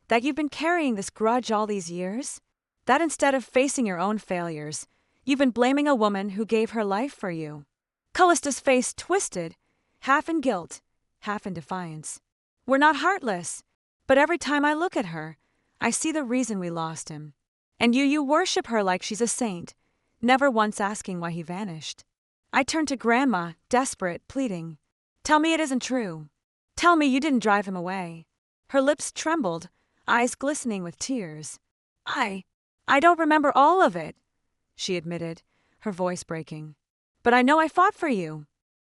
that you've been carrying this grudge all these years? That instead of facing your own failures, you've been blaming a woman who gave her life for you? Kalista's face twisted, half in guilt, half in defiance. We're not heartless, but every time I look at her, I see the reason we lost him. And you worship her like she's a saint, never once asking why he vanished. I turned to Grandma, desperate, pleading. Tell me it isn't true. Tell me you didn't drive him away. Her lips trembled, eyes glistening with tears. I don't remember all of it, she admitted, her voice breaking. But I know I fought for you.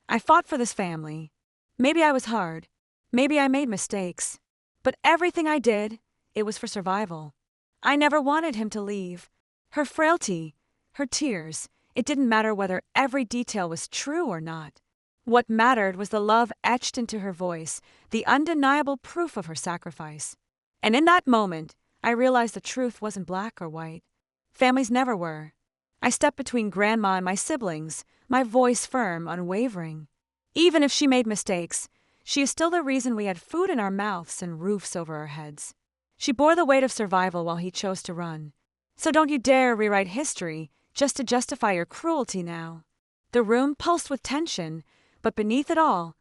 I fought for this family. Maybe I was hard. Maybe I made mistakes. But everything I did, it was for survival. I never wanted him to leave. Her frailty, her tears, it didn't matter whether every detail was true or not. What mattered was the love etched into her voice, the undeniable proof of her sacrifice. And in that moment, I realized the truth wasn't black or white. Families never were. I stepped between Grandma and my siblings, my voice firm, unwavering. Even if she made mistakes, she is still the reason we had food in our mouths and roofs over our heads. She bore the weight of survival while he chose to run. So don't you dare rewrite history just to justify your cruelty now. The room pulsed with tension, but beneath it all,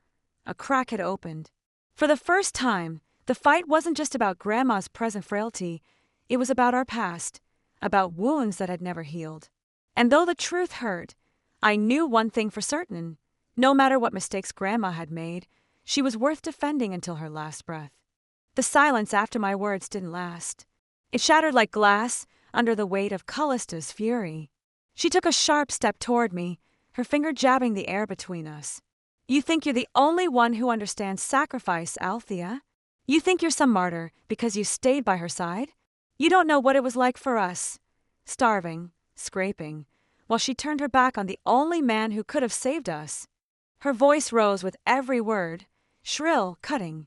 a crack had opened. For the first time, the fight wasn't just about Grandma's present frailty, it was about our past, about wounds that had never healed. And though the truth hurt, I knew one thing for certain. No matter what mistakes Grandma had made, she was worth defending until her last breath. The silence after my words didn't last. It shattered like glass under the weight of Kalista's fury. She took a sharp step toward me, her finger jabbing the air between us. You think you're the only one who understands sacrifice, Althia? You think you're some martyr because you stayed by her side? You don't know what it was like for us. Starving, scraping, while she turned her back on the only man who could have saved us. Her voice rose with every word, shrill, cutting.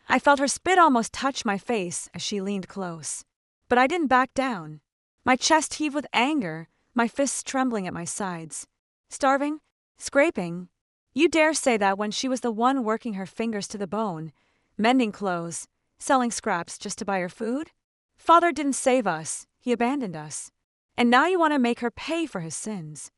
I felt her spit almost touch my face as she leaned close. But I didn't back down. My chest heaved with anger, my fists trembling at my sides. Starving? Scraping? You dare say that when she was the one working her fingers to the bone, mending clothes, selling scraps just to buy her food? Father didn't save us, he abandoned us. And now you want to make her pay for his sins.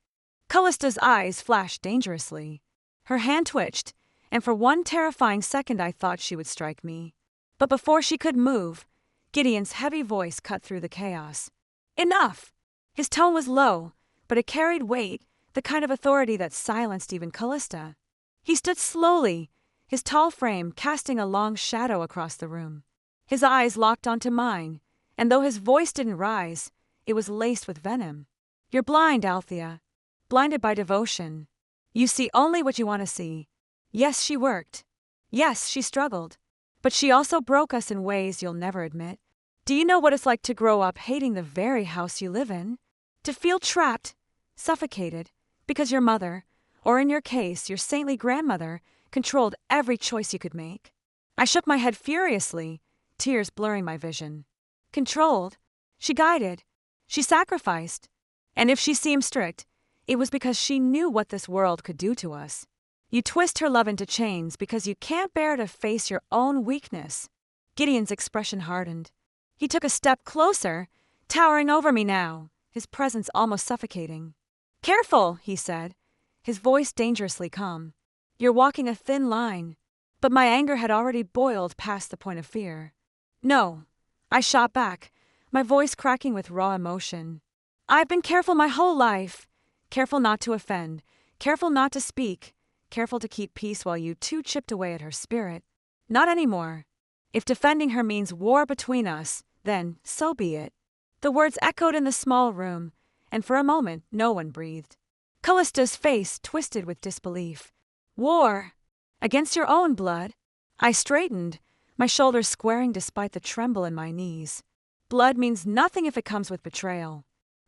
Kalista's eyes flashed dangerously. Her hand twitched, and for one terrifying second I thought she would strike me. But before she could move, Gideon's heavy voice cut through the chaos. Enough! His tone was low, but it carried weight, the kind of authority that silenced even Kalista. He stood slowly, his tall frame casting a long shadow across the room. His eyes locked onto mine, and though his voice didn't rise, it was laced with venom. You're blind, Althia. Blinded by devotion. You see only what you want to see. Yes, she worked. Yes, she struggled. But she also broke us in ways you'll never admit. Do you know what it's like to grow up hating the very house you live in? To feel trapped, suffocated, because your mother, or in your case, your saintly grandmother, controlled every choice you could make? I shook my head furiously, tears blurring my vision. Controlled? She guided. She sacrificed. And if she seemed strict, it was because she knew what this world could do to us. You twist her love into chains because you can't bear to face your own weakness. Gideon's expression hardened. He took a step closer, towering over me now, his presence almost suffocating. Careful, he said, his voice dangerously calm. You're walking a thin line. But my anger had already boiled past the point of fear. No, I shot back, my voice cracking with raw emotion. I've been careful my whole life. Careful not to offend, careful not to speak, careful to keep peace while you two chipped away at her spirit. Not anymore. If defending her means war between us, then so be it. The words echoed in the small room, and for a moment no one breathed. Kalista's face twisted with disbelief. War? Against your own blood? I straightened, my shoulders squaring despite the tremble in my knees. Blood means nothing if it comes with betrayal.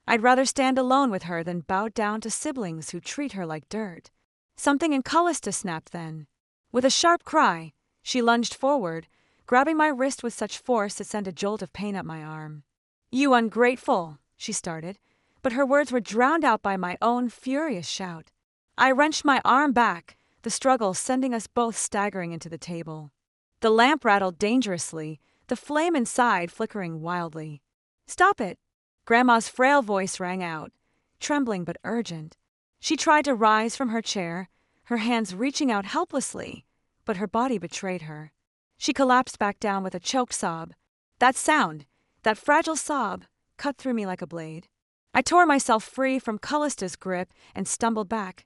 I'd rather stand alone with her than bow down to siblings who treat her like dirt. Something in Kalista snapped then. With a sharp cry, she lunged forward, grabbing my wrist with such force it sent a jolt of pain up my arm. You ungrateful, she started, but her words were drowned out by my own furious shout. I wrenched my arm back, the struggle sending us both staggering into the table. The lamp rattled dangerously, the flame inside flickering wildly. Stop it! Grandma's frail voice rang out, trembling but urgent. She tried to rise from her chair, her hands reaching out helplessly, but her body betrayed her. She collapsed back down with a choked sob. That sound, that fragile sob, cut through me like a blade. I tore myself free from Kalista's grip and stumbled back,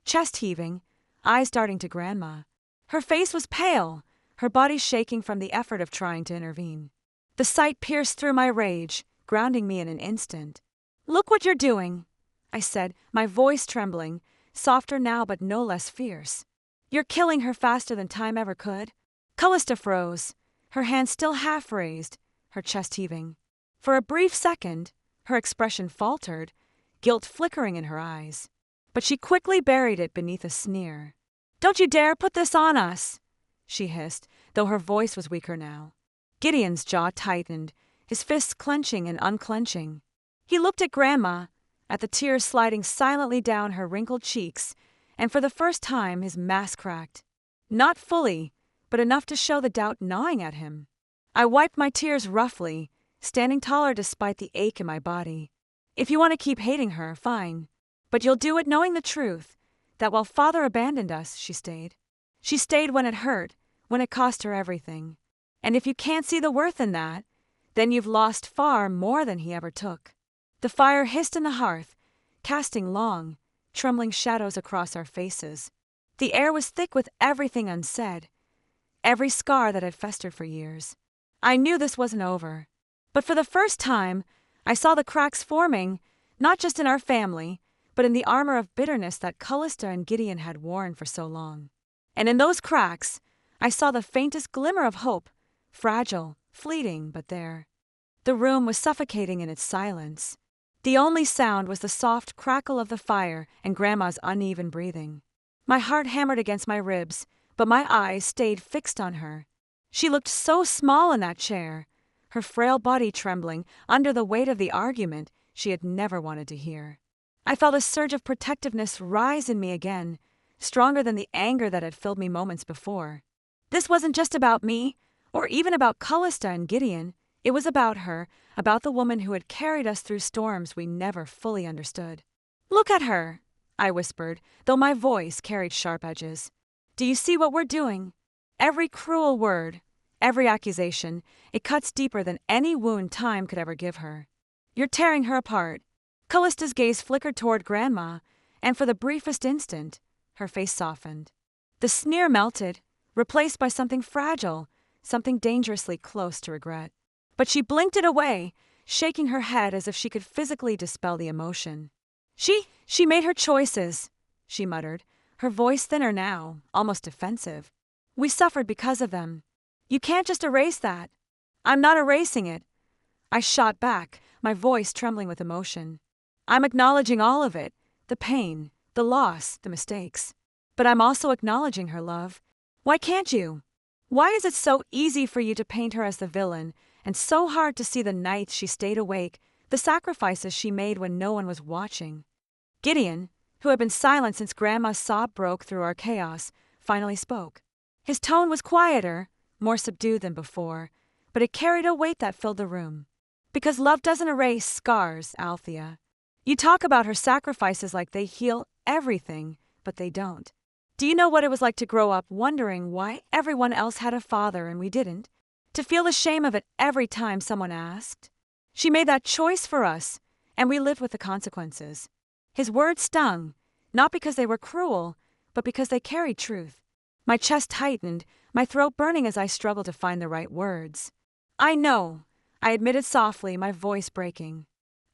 chest heaving, eyes darting to Grandma. Her face was pale, her body shaking from the effort of trying to intervene. The sight pierced through my rage, grounding me in an instant. Look what you're doing, I said, my voice trembling, softer now but no less fierce. You're killing her faster than time ever could. Kalista froze, her hand still half raised, her chest heaving. For a brief second, her expression faltered, guilt flickering in her eyes. But she quickly buried it beneath a sneer. Don't you dare put this on us, she hissed, though her voice was weaker now. Gideon's jaw tightened, his fists clenching and unclenching. He looked at Grandma, at the tears sliding silently down her wrinkled cheeks, and for the first time his mask cracked. Not fully, but enough to show the doubt gnawing at him. I wiped my tears roughly, standing taller despite the ache in my body. If you want to keep hating her, fine. But you'll do it knowing the truth, that while Father abandoned us, she stayed. She stayed when it hurt, when it cost her everything. And if you can't see the worth in that, then you've lost far more than he ever took. The fire hissed in the hearth, casting long, trembling shadows across our faces. The air was thick with everything unsaid, every scar that had festered for years. I knew this wasn't over. But for the first time, I saw the cracks forming, not just in our family, but in the armor of bitterness that Kalista and Gideon had worn for so long. And in those cracks, I saw the faintest glimmer of hope, fragile, fleeting, but there. The room was suffocating in its silence. The only sound was the soft crackle of the fire and Grandma's uneven breathing. My heart hammered against my ribs, but my eyes stayed fixed on her. She looked so small in that chair, her frail body trembling under the weight of the argument she had never wanted to hear. I felt a surge of protectiveness rise in me again, stronger than the anger that had filled me moments before. This wasn't just about me, or even about Kalista and Gideon. It was about her, about the woman who had carried us through storms we never fully understood. Look at her, I whispered, though my voice carried sharp edges. Do you see what we're doing? Every cruel word, every accusation, it cuts deeper than any wound time could ever give her. You're tearing her apart. Kalista's gaze flickered toward Grandma, and for the briefest instant, her face softened. The sneer melted, replaced by something fragile, something dangerously close to regret. But she blinked it away, shaking her head as if she could physically dispel the emotion. She made her choices, she muttered, her voice thinner now, almost defensive. We suffered because of them. You can't just erase that. I'm not erasing it. I shot back, my voice trembling with emotion. I'm acknowledging all of it, the pain, the loss, the mistakes. But I'm also acknowledging her love. Why can't you? Why is it so easy for you to paint her as the villain, and so hard to see the nights she stayed awake, the sacrifices she made when no one was watching? Gideon, who had been silent since Grandma's sob broke through our chaos, finally spoke. His tone was quieter, more subdued than before, but it carried a weight that filled the room. Because love doesn't erase scars, Althia. You talk about her sacrifices like they heal everything, but they don't. Do you know what it was like to grow up wondering why everyone else had a father and we didn't? To feel the shame of it every time someone asked? She made that choice for us, and we lived with the consequences. His words stung, not because they were cruel, but because they carried truth. My chest tightened, my throat burning as I struggled to find the right words. "I know," I admitted softly, my voice breaking.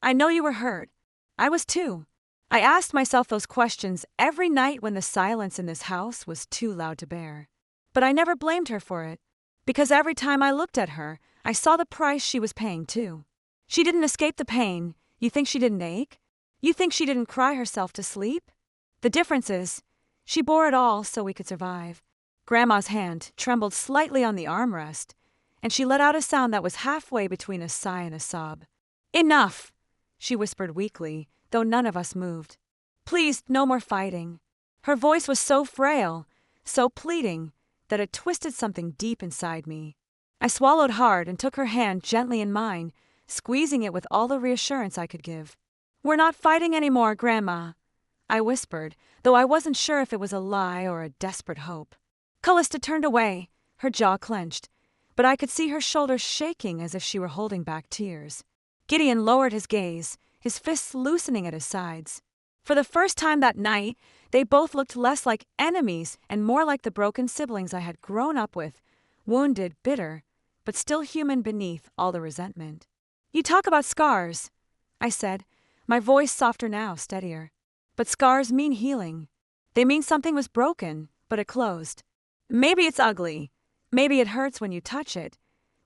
"I know you were hurt. I was too." I asked myself those questions every night when the silence in this house was too loud to bear. But I never blamed her for it, because every time I looked at her, I saw the price she was paying too. She didn't escape the pain. You think she didn't ache? You think she didn't cry herself to sleep? The difference is, she bore it all so we could survive. Grandma's hand trembled slightly on the armrest, and she let out a sound that was halfway between a sigh and a sob. "Enough," she whispered weakly, though none of us moved. "Please, no more fighting." Her voice was so frail, so pleading, that it twisted something deep inside me. I swallowed hard and took her hand gently in mine, squeezing it with all the reassurance I could give. "We're not fighting anymore, Grandma," I whispered, though I wasn't sure if it was a lie or a desperate hope. Kalista turned away, her jaw clenched, but I could see her shoulders shaking as if she were holding back tears. Gideon lowered his gaze, his fists loosening at his sides. For the first time that night, they both looked less like enemies and more like the broken siblings I had grown up with, wounded, bitter, but still human beneath all the resentment. "You talk about scars," I said, my voice softer now, steadier. "But scars mean healing. They mean something was broken, but it closed. Maybe it's ugly, maybe it hurts when you touch it,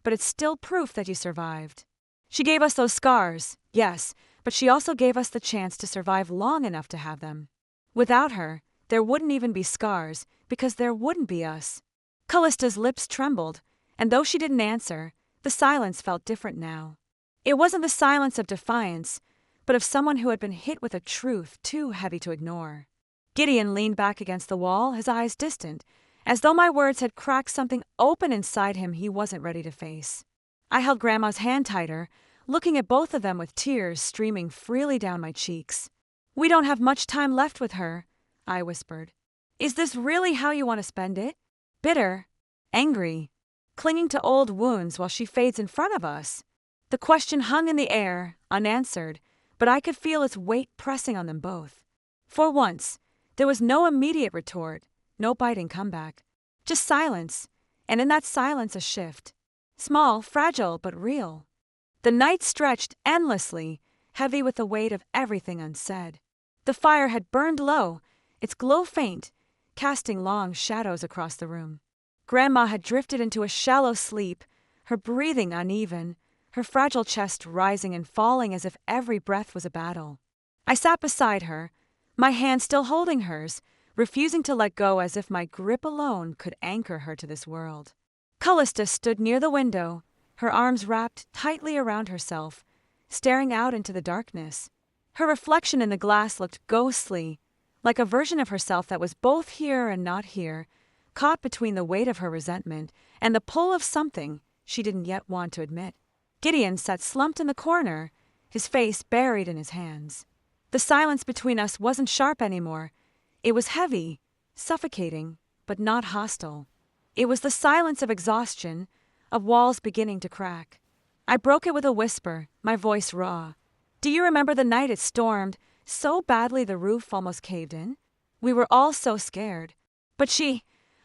but it's still proof that you survived. She gave us those scars, yes, but she also gave us the chance to survive long enough to have them. Without her, there wouldn't even be scars, because there wouldn't be us." Kallista's lips trembled, and though she didn't answer, the silence felt different now. It wasn't the silence of defiance, but of someone who had been hit with a truth too heavy to ignore. Gideon leaned back against the wall, his eyes distant, as though my words had cracked something open inside him he wasn't ready to face. I held Grandma's hand tighter, looking at both of them with tears streaming freely down my cheeks. "We don't have much time left with her," I whispered. "Is this really how you want to spend it? Bitter? Angry? Clinging to old wounds while she fades in front of us?" The question hung in the air, unanswered, but I could feel its weight pressing on them both. For once, there was no immediate retort, no biting comeback. Just silence, and in that silence a shift. Small, fragile, but real. The night stretched endlessly, heavy with the weight of everything unsaid. The fire had burned low, its glow faint, casting long shadows across the room. Grandma had drifted into a shallow sleep, her breathing uneven, her fragile chest rising and falling as if every breath was a battle. I sat beside her, my hand still holding hers, refusing to let go as if my grip alone could anchor her to this world. Kalista stood near the window, her arms wrapped tightly around herself, staring out into the darkness. Her reflection in the glass looked ghostly, like a version of herself that was both here and not here, caught between the weight of her resentment and the pull of something she didn't yet want to admit. Gideon sat slumped in the corner, his face buried in his hands. The silence between us wasn't sharp anymore. It was heavy, suffocating, but not hostile. It was the silence of exhaustion, of walls beginning to crack. I broke it with a whisper, my voice raw. "Do you remember the night it stormed, so badly the roof almost caved in? We were all so scared. But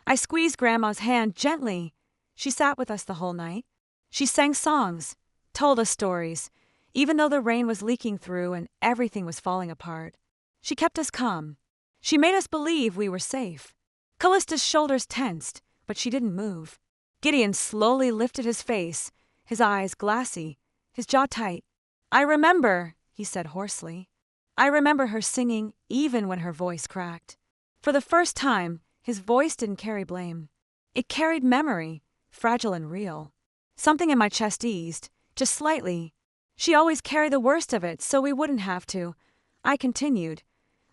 I squeezed Grandma's hand gently. She sat with us the whole night. She sang songs, told us stories, even though the rain was leaking through and everything was falling apart. She kept us calm. She made us believe we were safe." Kallista's shoulders tensed, but she didn't move. Gideon slowly lifted his face, his eyes glassy, his jaw tight. "I remember," he said hoarsely. "I remember her singing even when her voice cracked." For the first time, his voice didn't carry blame. It carried memory, fragile and real. Something in my chest eased, just slightly. "She always carried the worst of it, so we wouldn't have to," I continued,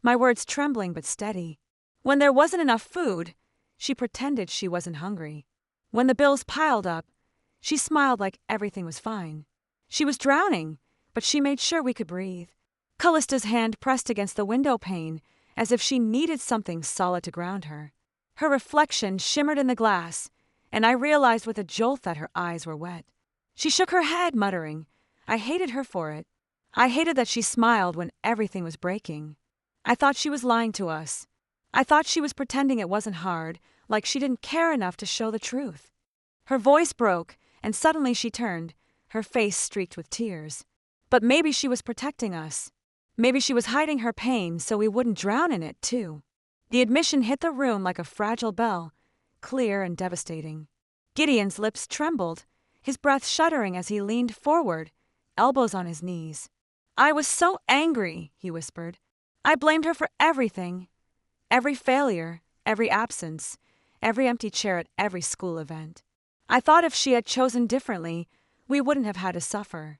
my words trembling but steady. "When there wasn't enough food, she pretended she wasn't hungry. When the bills piled up, she smiled like everything was fine. She was drowning, but she made sure we could breathe." Kallista's hand pressed against the window pane, as if she needed something solid to ground her. Her reflection shimmered in the glass, and I realized with a jolt that her eyes were wet. She shook her head, muttering. I hated her for it. I hated that she smiled when everything was breaking. I thought she was lying to us. I thought she was pretending it wasn't hard, like she didn't care enough to show the truth. Her voice broke, and suddenly she turned, her face streaked with tears. But maybe she was protecting us. Maybe she was hiding her pain so we wouldn't drown in it, too. The admission hit the room like a fragile bell, clear and devastating. Gideon's lips trembled, his breath shuddering as he leaned forward, elbows on his knees. "I was so angry," he whispered. "I blamed her for everything. Every failure, every absence, every empty chair at every school event. I thought if she had chosen differently, we wouldn't have had to suffer.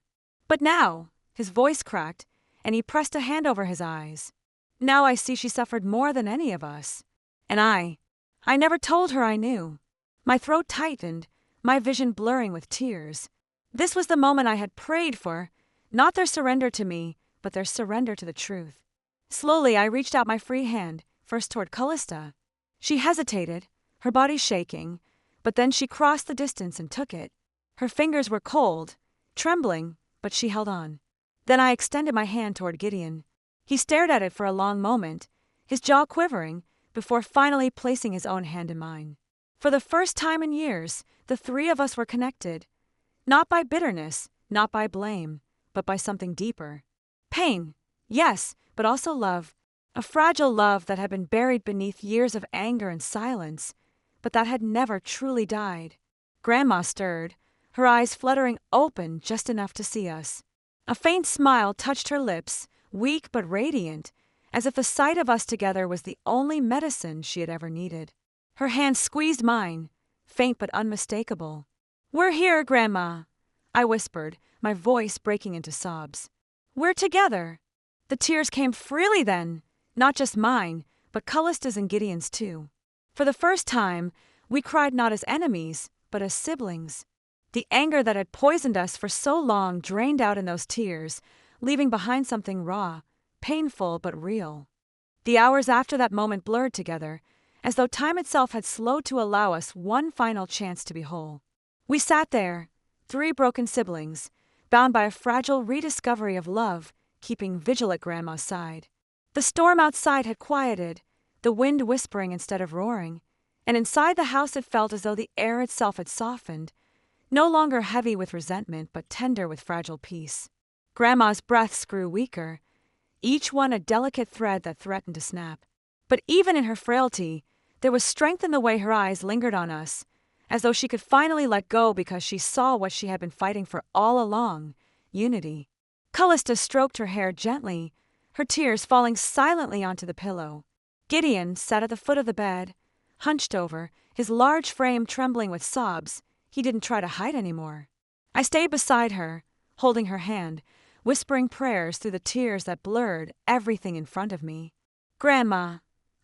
But now," his voice cracked, and he pressed a hand over his eyes. "Now I see she suffered more than any of us. And I never told her I knew." My throat tightened, my vision blurring with tears. This was the moment I had prayed for, not their surrender to me, but their surrender to the truth. Slowly I reached out my free hand, first toward Kalista. She hesitated, her body shaking, but then she crossed the distance and took it. Her fingers were cold, trembling, but she held on. Then I extended my hand toward Gideon. He stared at it for a long moment, his jaw quivering, before finally placing his own hand in mine. For the first time in years, the three of us were connected. Not by bitterness, not by blame, but by something deeper. Pain, yes, but also love. A fragile love that had been buried beneath years of anger and silence, but that had never truly died. Grandma stirred, her eyes fluttering open just enough to see us. A faint smile touched her lips, weak but radiant, as if the sight of us together was the only medicine she had ever needed. Her hand squeezed mine, faint but unmistakable. "We're here, Grandma," I whispered, my voice breaking into sobs. "We're together." The tears came freely then, not just mine, but Kalista's and Gideon's too. For the first time, we cried not as enemies, but as siblings. The anger that had poisoned us for so long drained out in those tears, leaving behind something raw, painful but real. The hours after that moment blurred together, as though time itself had slowed to allow us one final chance to be whole. We sat there, three broken siblings, bound by a fragile rediscovery of love, keeping vigil at Grandma's side. The storm outside had quieted, the wind whispering instead of roaring, and inside the house it felt as though the air itself had softened, no longer heavy with resentment but tender with fragile peace. Grandma's breaths grew weaker, each one a delicate thread that threatened to snap. But even in her frailty, there was strength in the way her eyes lingered on us, as though she could finally let go because she saw what she had been fighting for all along, unity. Kalista stroked her hair gently, her tears falling silently onto the pillow. Gideon sat at the foot of the bed, hunched over, his large frame trembling with sobs. He didn't try to hide anymore. I stayed beside her, holding her hand, whispering prayers through the tears that blurred everything in front of me. "Grandma,"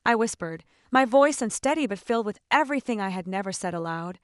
I whispered, my voice unsteady but filled with everything I had never said aloud.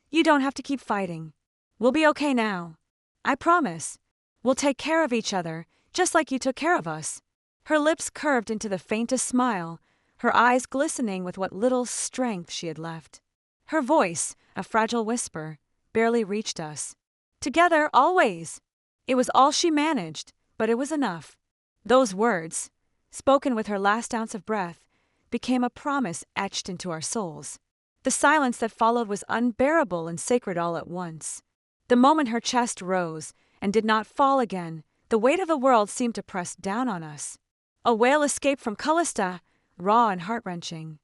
"You don't have to keep fighting. We'll be okay now. I promise. We'll take care of each other, just like you took care of us." Her lips curved into the faintest smile, her eyes glistening with what little strength she had left. Her voice, a fragile whisper, barely reached us. "Together, always." It was all she managed, but it was enough. Those words, spoken with her last ounce of breath, became a promise etched into our souls. The silence that followed was unbearable and sacred all at once. The moment her chest rose and did not fall again, the weight of the world seemed to press down on us. A wail escaped from Kalista, raw and heart-wrenching.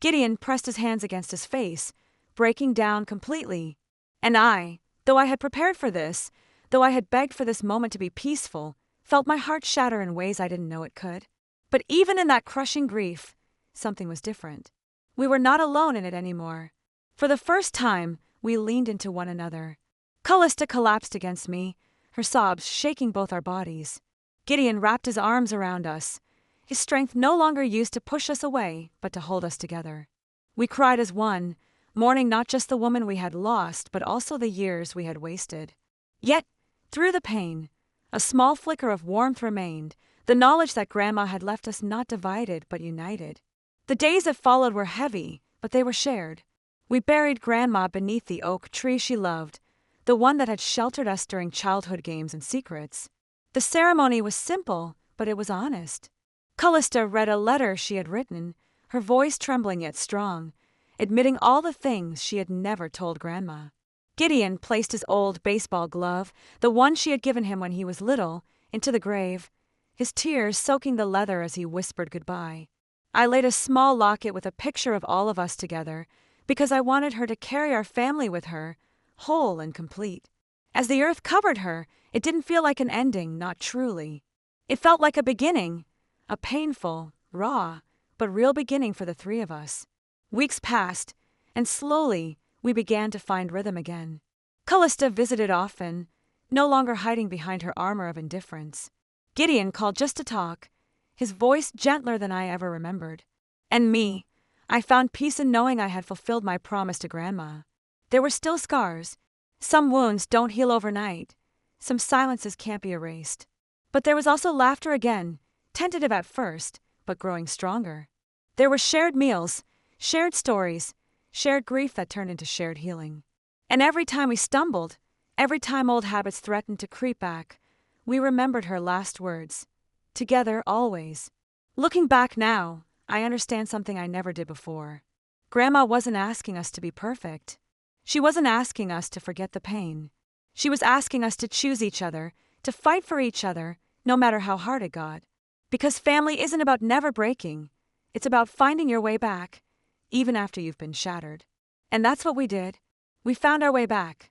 Gideon pressed his hands against his face, breaking down completely. And I, though I had prepared for this, though I had begged for this moment to be peaceful, felt my heart shatter in ways I didn't know it could. But even in that crushing grief, something was different. We were not alone in it anymore. For the first time, we leaned into one another. Kalista collapsed against me, her sobs shaking both our bodies. Gideon wrapped his arms around us, his strength no longer used to push us away, but to hold us together. We cried as one, mourning not just the woman we had lost, but also the years we had wasted. Yet, through the pain, a small flicker of warmth remained, the knowledge that Grandma had left us not divided but united. The days that followed were heavy, but they were shared. We buried Grandma beneath the oak tree she loved, the one that had sheltered us during childhood games and secrets. The ceremony was simple, but it was honest. Kalista read a letter she had written, her voice trembling yet strong, admitting all the things she had never told Grandma. Gideon placed his old baseball glove, the one she had given him when he was little, into the grave, his tears soaking the leather as he whispered goodbye. I laid a small locket with a picture of all of us together because I wanted her to carry our family with her, whole and complete. As the earth covered her, it didn't feel like an ending, not truly. It felt like a beginning, a painful, raw, but real beginning for the three of us. Weeks passed, and slowly we began to find rhythm again. Kalista visited often, no longer hiding behind her armor of indifference. Gideon called just to talk, his voice gentler than I ever remembered. And me, I found peace in knowing I had fulfilled my promise to Grandma. There were still scars. Some wounds don't heal overnight. Some silences can't be erased. But there was also laughter again, tentative at first, but growing stronger. There were shared meals, shared stories, shared grief that turned into shared healing. And every time we stumbled, every time old habits threatened to creep back, we remembered her last words. Together, always. Looking back now, I understand something I never did before. Grandma wasn't asking us to be perfect. She wasn't asking us to forget the pain. She was asking us to choose each other, to fight for each other, no matter how hard it got. Because family isn't about never breaking. It's about finding your way back, even after you've been shattered. And that's what we did. We found our way back.